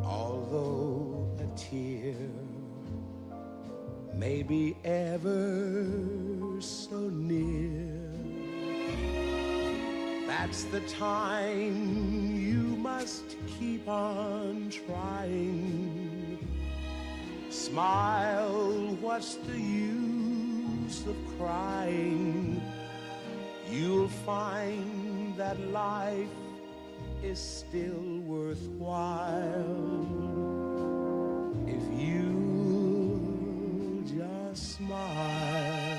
Although a tear may be ever so near, that's the time you must keep on trying. Smile, what's the use of crying? You'll find that life is still worthwhile if you just smile.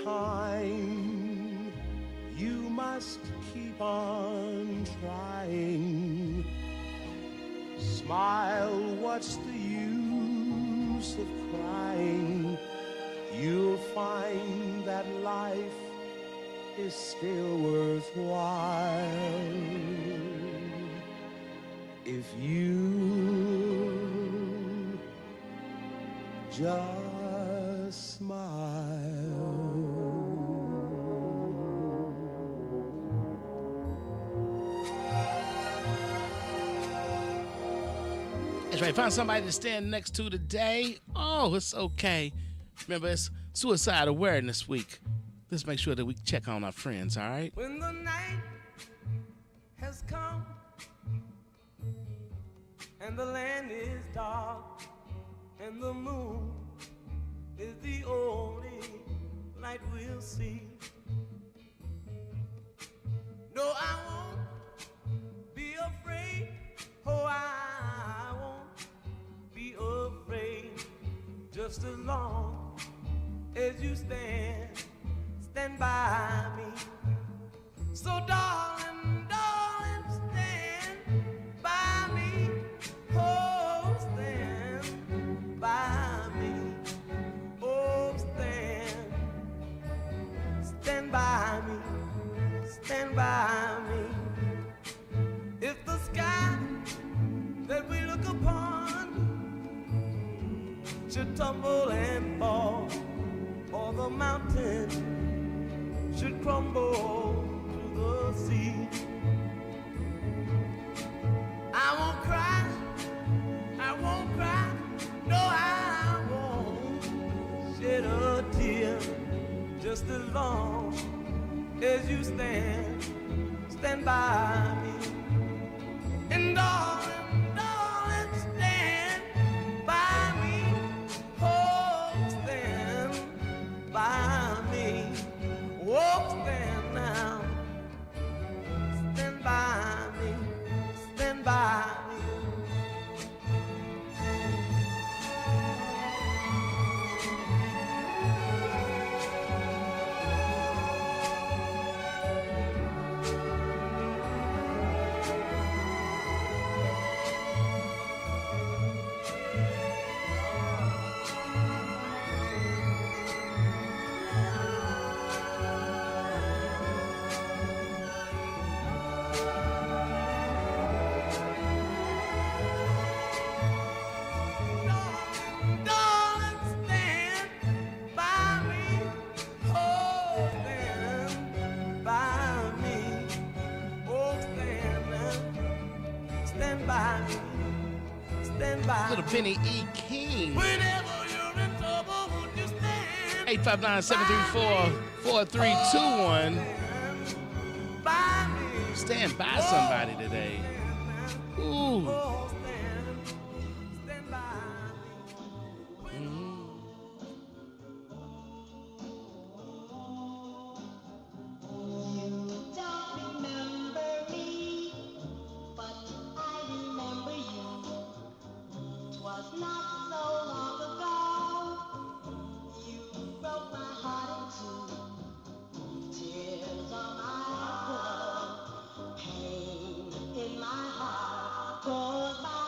Time you must keep on trying. Smile, what's the use of crying? You'll find that life is still worthwhile if you just smile. That's right. Find somebody to stand next to today. Oh, it's okay. Remember, it's Suicide Awareness Week. Let's make sure that we check on our friends, all right? When the night has come and the land is dark and the moon is the only light we'll see. No, I won't be afraid. Oh, I won't be afraid. Just as long as you stand by me. So darling, darling, stand by me. Oh, stand by me. Oh, should tumble and fall, or the mountain should crumble to the sea. I won't cry, no I won't shed a tear, just as long as you stand by me. And darling, stand by me, oh stand by me, oh stand now, stand by me, stand by me. Little Benny E. King. Whenever you're in trouble, won't you stand 859-734-4321. Stand by somebody today. Ooh. Cause my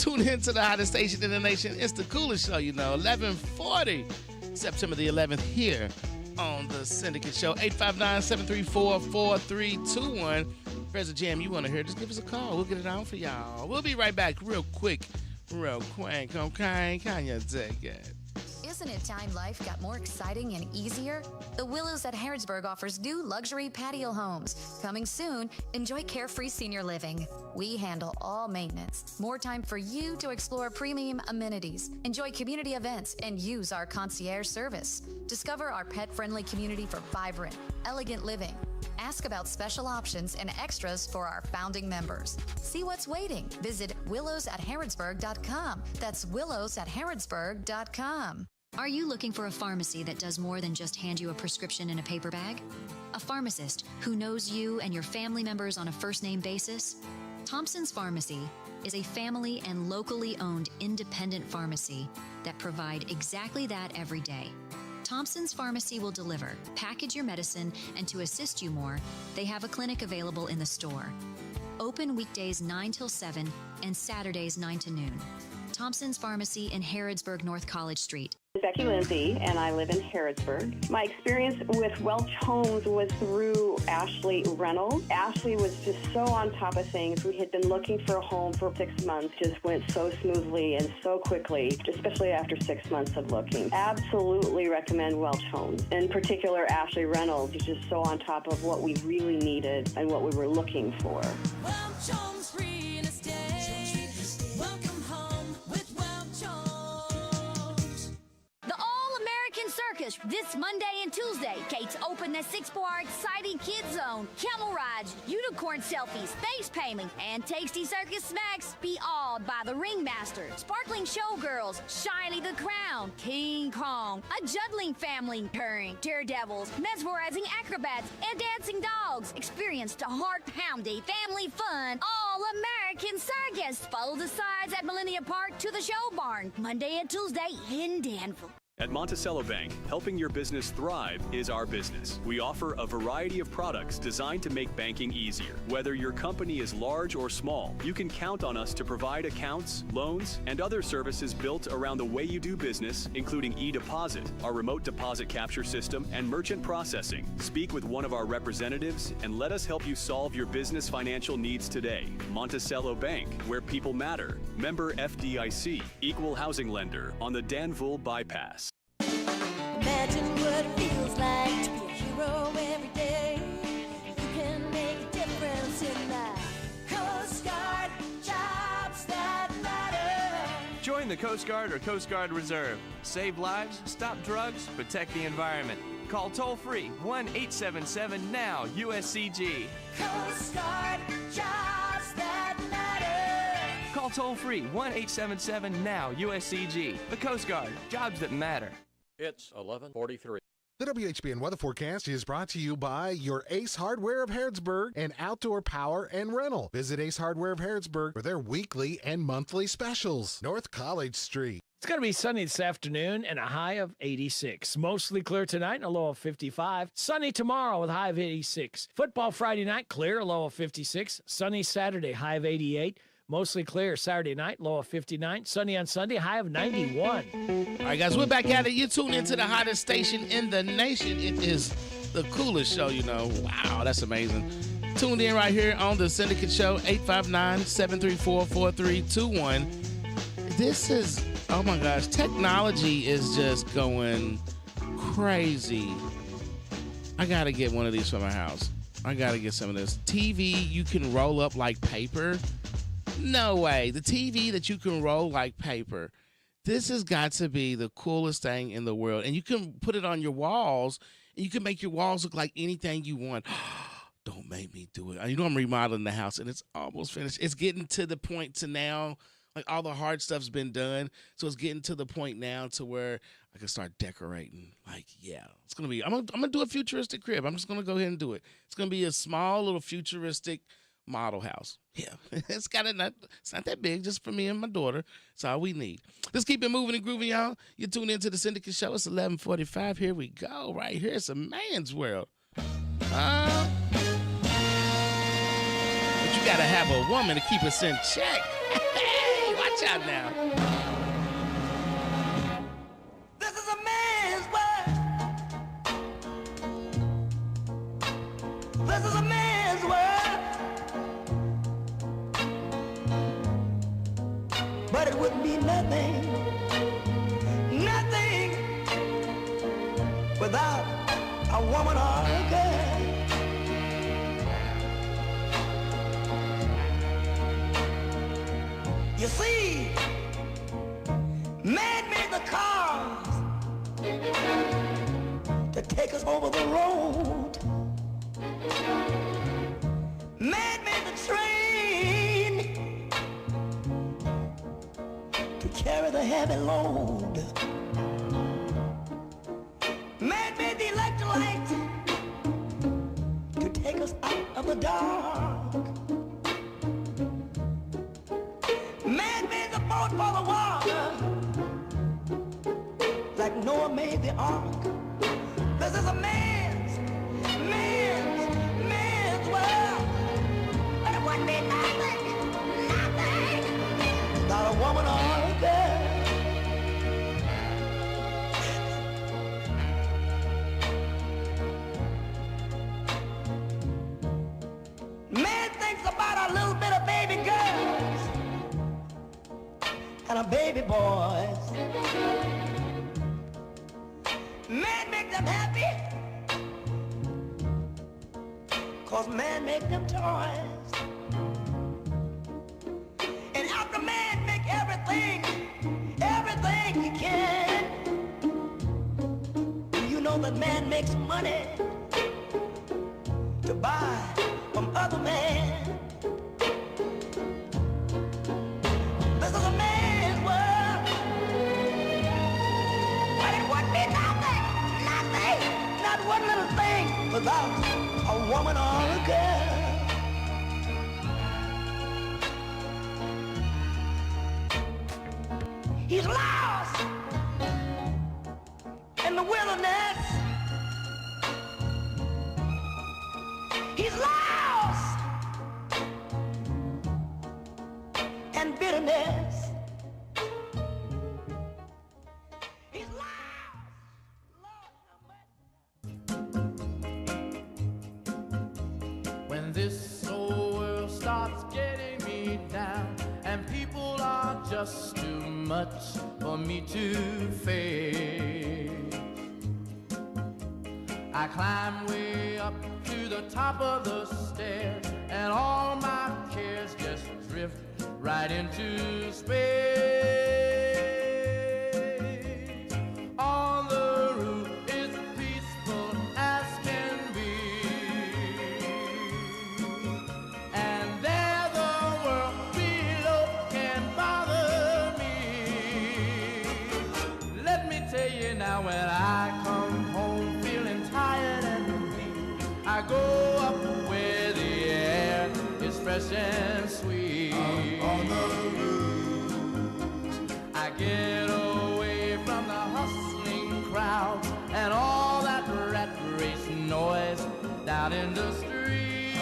tune in to the hottest station in the nation. It's the coolest show, 1140, September the 11th, here on the Syndicate Show. 859-734-4321. If there's a jam you want to hear, just give us a call. We'll get it on for y'all. We'll be right back real quick. Okay? Can you take it? Isn't it time life got more exciting and easier? The Willows at Harrodsburg offers new luxury patio homes. Coming soon, enjoy carefree senior living. We handle all maintenance. More time for you to explore premium amenities, enjoy community events, and use our concierge service. Discover our pet-friendly community for vibrant, elegant living. Ask about special options and extras for our founding members. See what's waiting. Visit willowsatharrodsburg.com. That's willowsatharrodsburg.com. Are you looking for a pharmacy that does more than just hand you a prescription in a paper bag? A pharmacist who knows you and your family members on a first-name basis? Thompson's Pharmacy is a family and locally owned independent pharmacy that provide exactly that every day. Thompson's Pharmacy will deliver, package your medicine, and to assist you more, they have a clinic available in the store. Open weekdays 9 till 7 and Saturdays 9 to noon. Thompson's Pharmacy in Harrodsburg, North College Street. Becky Lindsay, and I live in Harrodsburg. My experience with Welch Homes was through Ashley Reynolds. Ashley was just so on top of things. We had been looking for a home for 6 months, just went so smoothly and so quickly, especially after 6 months of looking. Absolutely recommend Welch Homes. In particular, Ashley Reynolds is just so on top of what we really needed and what we were looking for. Welch Homes Real Estate. Welcome home with Welch Homes. The All-American Circus this Monday and Tuesday. Gates open the 6-bar exciting kids zone. Camel rides, unicorn selfies, face painting, and tasty circus snacks. Be awed by the ringmaster, sparkling showgirls, Shiny the Crown, King Kong, a juggling family purring, daredevils, mesmerizing acrobats, and dancing dogs. Experience the heart-pounding family fun All-American Circus. Follow the sides at Millennium Park to the show barn. Monday and Tuesday in Danville. At Monticello Bank, helping your business thrive is our business. We offer a variety of products designed to make banking easier. Whether your company is large or small, you can count on us to provide accounts, loans, and other services built around the way you do business, including e-deposit, our remote deposit capture system, and merchant processing. Speak with one of our representatives and let us help you solve your business financial needs today. Monticello Bank, where people matter. Member FDIC, equal housing lender on the Danville Bypass. Imagine what it feels like to be a hero every day. You can make a difference in life. Coast Guard, jobs that matter. Join the Coast Guard or Coast Guard Reserve. Save lives, stop drugs, protect the environment. Call toll-free 1-877-NOW-USCG. Coast Guard, jobs that matter. Call toll-free 1-877-NOW-USCG. The Coast Guard, jobs that matter. It's 11:43. The WHBN weather forecast is brought to you by your Ace Hardware of Harrodsburg and Outdoor Power and Rental. Visit Ace Hardware of Harrodsburg for their weekly and monthly specials. North College Street. It's going to be sunny this afternoon and a high of 86. Mostly clear tonight and a low of 55. Sunny tomorrow with a high of 86. Football Friday night, clear, a low of 56. Sunny Saturday, high of 88. Mostly clear Saturday night, low of 59. Sunny on Sunday, high of 91. All right, guys, we're back at it. You tune into the hottest station in the nation. It is the coolest show, Wow, that's amazing. Tuned in right here on the Syndicate Show, 859-734-4321. This is, oh my gosh, technology is just going crazy. I got to get one of these for my house. I got to get some of this. TV you can roll up like paper. No way. The TV that you can roll like paper. This has got to be the coolest thing in the world. And you can put it on your walls, and you can make your walls look like anything you want. Don't make me do it. I'm remodeling the house, and it's almost finished. It's getting to the point to now, like all the hard stuff's been done. So it's getting to the point now to where I can start decorating. Like, yeah, it's going to be, I'm gonna do a futuristic crib. I'm just going to go ahead and do it. It's going to be a small little futuristic model house. Yeah, it's not that big, just for me and my daughter. That's all we need. Let's keep it moving and grooving, y'all. You tune into the Syndicate Show. It's 11:45. Here we go. Right here, it's a man's world. But you gotta have a woman to keep us in check. Hey, watch Watch out now. This is a man's world. This is a man's world. But it wouldn't be nothing, nothing without a woman or a girl. You see, man made the cars to take us over the road. Man made the train to carry the heavy load. Man made the electric light to take us out of the dark. Man made the boat for the water, like Noah made the ark. This is a man's world. But it wouldn't be nothing without a woman or a girl. Man thinks about a little bit of baby girls and a baby boys. Man make them happy, 'cause man make them toys. And after man make everything he can, you know that man makes money to buy from other men. This is a man's world, but it wouldn't be nothing, not one little thing without a woman or a girl. He's lost in the wilderness. He's lost in bitterness. He's lost. When this old world starts getting me down and people are just too much for me to face, I climb way up to the top of the stairs and all my cares just drift right into space. On the roof is peaceful as can be, and there the world below can bother me. Let me tell you now, when I come home feeling tired and weak, I go up where the air is fresh and sweet. On the roof, I get away from the hustling crowd and all that rat race noise down in the street.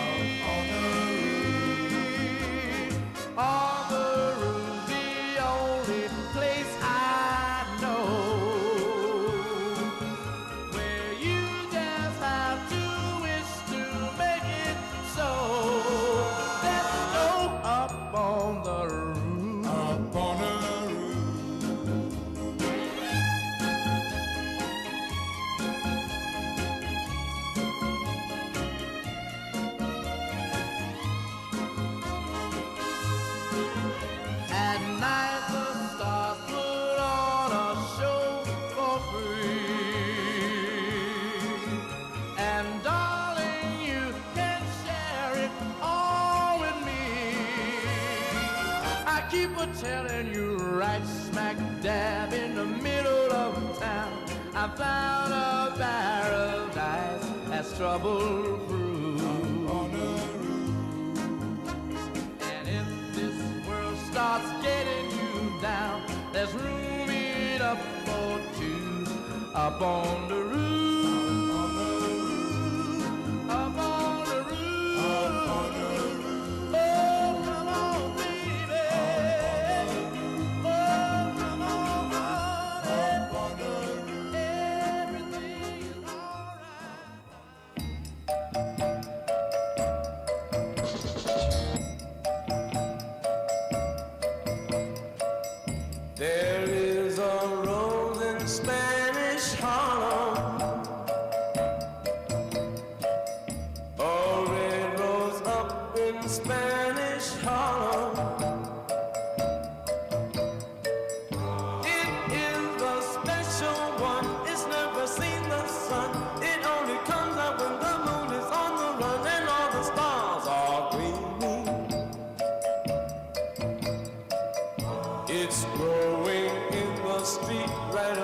On the roof, the only place I know where you just have to wish to make it so. Let's go up on the roof. Up on the roof. At night the stars put on a show for free, and darling, you can share it all with me. I keep a telling you, right smack dab in the middle of town, I found a paradise that's trouble-proof. And if this world starts getting you down, there's room enough for two up on the roof. Up on the roof. Up on the roof. Oh, come on, baby.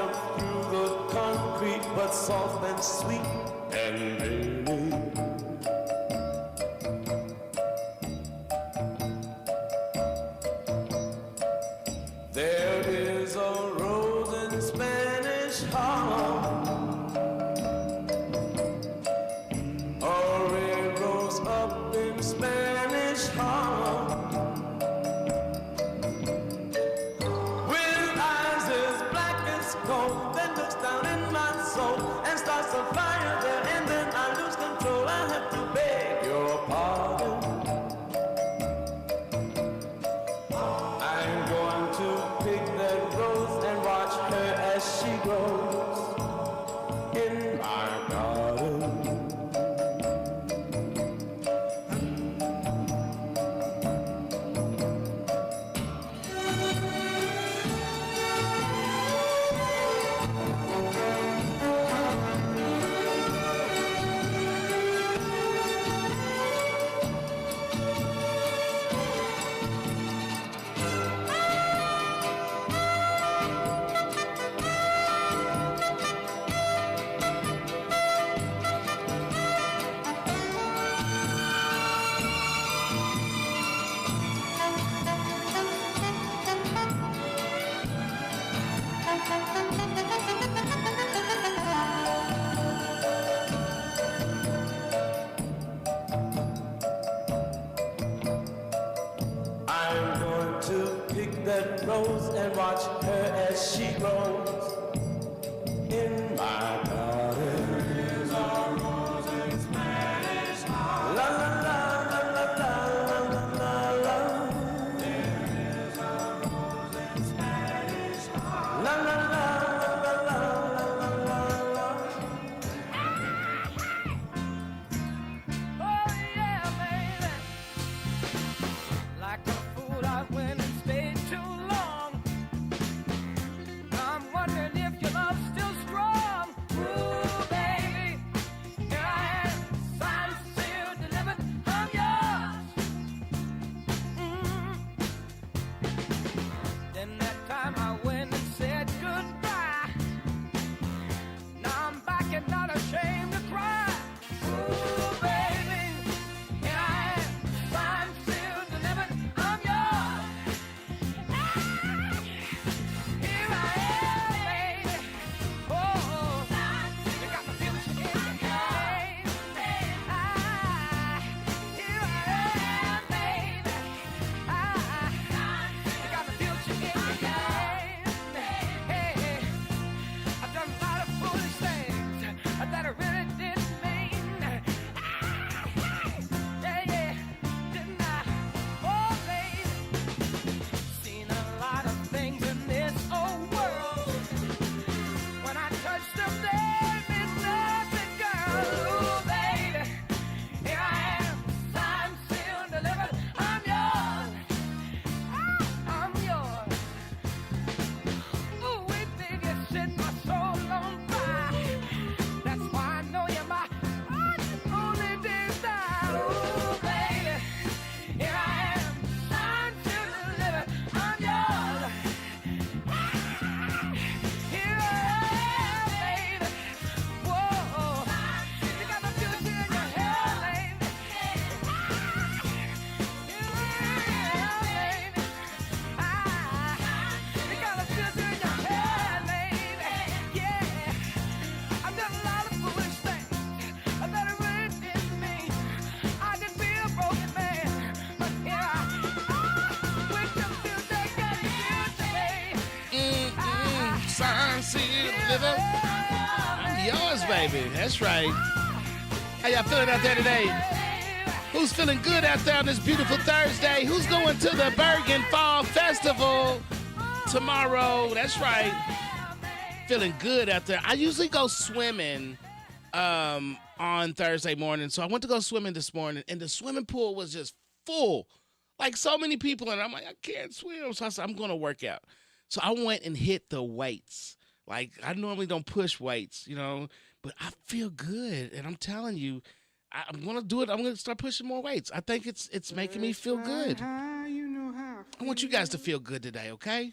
down through the concrete, but soft and sweet and baby. There is a rose in Spanish Harlem, a red rose up in Spanish Harlem, with eyes as black as coal, then looks down in my soul and starts a fire there, and then I lose control. I have to beg your pardon. I'm going to pick that rose and watch her as she grows in my garden. I'm going to pick that rose and watch her as she grows in my garden. There's a rose in Spanish Harlem. La la la la la la la la. There is a rose in Spanish Harlem. La la la la la la la la. Oh yeah, baby. Like a fool, I went and stayed too long. I'm wondering if your love's still strong. Ooh, baby, here I am, signed, sealed, delivered, I'm yours. Then that time I went and said goodbye. Now I'm back and not ashamed to cry. Ooh, baby, here I am, signed, sealed, delivered, I'm yours. Here I am, baby. Oh, you got my future in your hands. Here I am, baby. You got my future in your hands. Hey, I've done a lot of foolish things that I really didn't mean. Yeah, didn't I? Oh, baby. Seen a lot of things in this old world. When I touch them, there is nothing, girl. Ooh, baby, here I am, signed, sealed, delivered. I'm yours. I'm yours. Ooh, wait, baby, set my soul on fire. That's why I know you're my only desire. Ooh, baby, here I am, signed, sealed, delivered. I'm yours. Here I am, baby. Whoa, you got my future in your hair, baby. Here I am, baby. You got my future in your hair, baby. Yeah, I've done a lot of foolish things that I really didn't mean. I could be a broken man, but here I am with your future, got your future, baby. Sign, seal, deliver. I'm yours, baby. That's right. How y'all feeling out there today? Who's feeling good out there on this beautiful Thursday? Who's going to the Bergen Fall Festival tomorrow? That's right. Feeling good out there. I usually go swimming on Thursday morning. So I went to go swimming this morning, and the swimming pool was just full. Like so many people, and I'm like, I can't swim. So I said, I'm going to work out. So I went and hit the weights. Like, I normally don't push weights, you know, but I feel good. And I'm telling you, I'm going to do it. I'm going to start pushing more weights. I think it's making me feel good. I want you guys to feel good today, okay?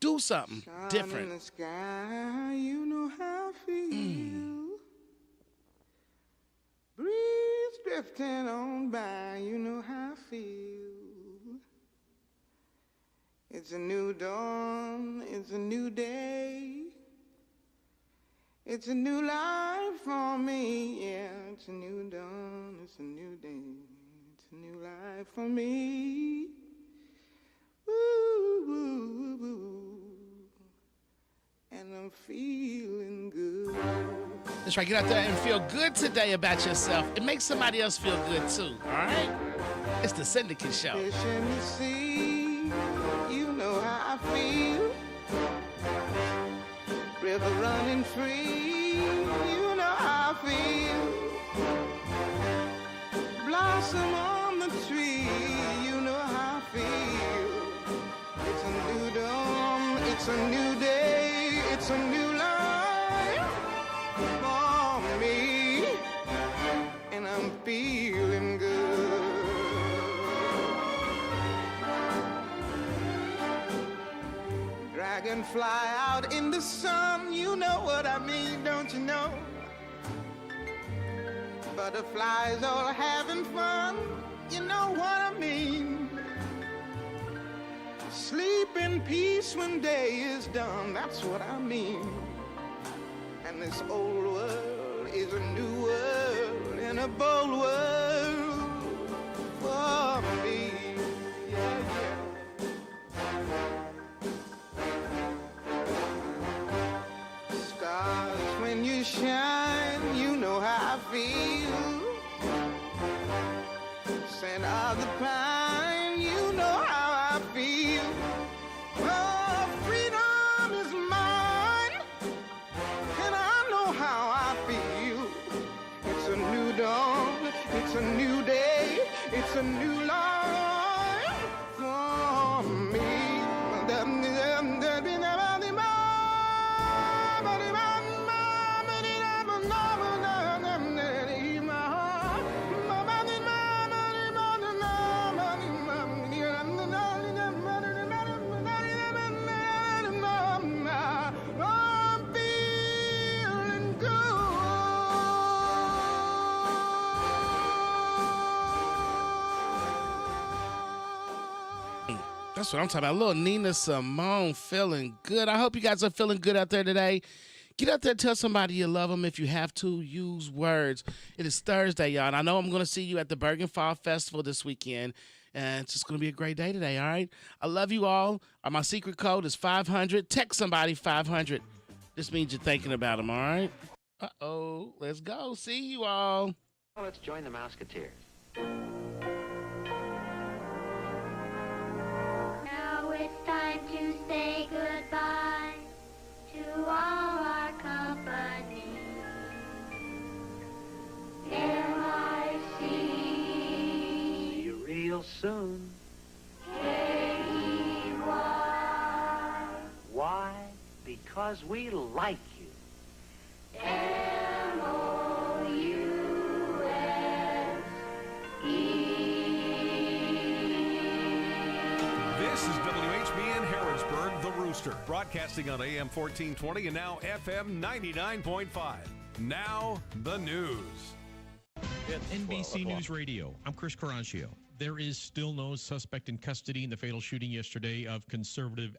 Do something different. In the sky, you know how I feel. Breeze drifting on by, you know how I feel. It's a new dawn, it's a new day. It's a new life for me, yeah. It's a new dawn, it's a new day. It's a new life for me. Woo, woo, woo. And I'm feeling good. That's right. Get out there and feel good today about yourself. It makes somebody else feel good too. All right? It's the Syndicate Show. Fish in the sea, you know how I feel. River running free, you know how I feel. Blossom on the tree, you know how I feel. It's a new dawn, it's a new day, it's a new life for me, and I'm feeling good. Dragonfly out in the sun, you know what I mean, don't you know? Butterflies all having fun, you know what I mean. Sleep in peace when day is done, that's what I mean. And this old world is a new world and a bold world for me. Yeah, yeah. Stars, when you shine, you know how I feel. Scent of the pine, you know how I feel. Oh, freedom is mine, and I know how I feel. It's a new dawn, it's a new day, it's a new life for me. That's what I'm talking about. Little Nina Simone feeling good. I hope you guys are feeling good out there today. Get out there, tell somebody you love them. If you have to, use words. It is Thursday, y'all, and I know I'm going to see you at the Bergen Fall Festival this weekend, and it's just going to be a great day today, all right? I love you all. My secret code is 500. Text somebody 500. This means you're thinking about them, all right? Uh-oh. Let's go. See you all. Well, let's join the Mouseketeers. Now it's time to say goodbye to all our company. M-I-C. See you real soon. K-E-Y. Why? Because we like you. This is WHBN Harrodsburg, The Rooster, broadcasting on AM 1420 and now FM 99.5. Now, the news. NBC News Radio. I'm Chris Carrancio. There is still no suspect in custody in the fatal shooting yesterday of conservative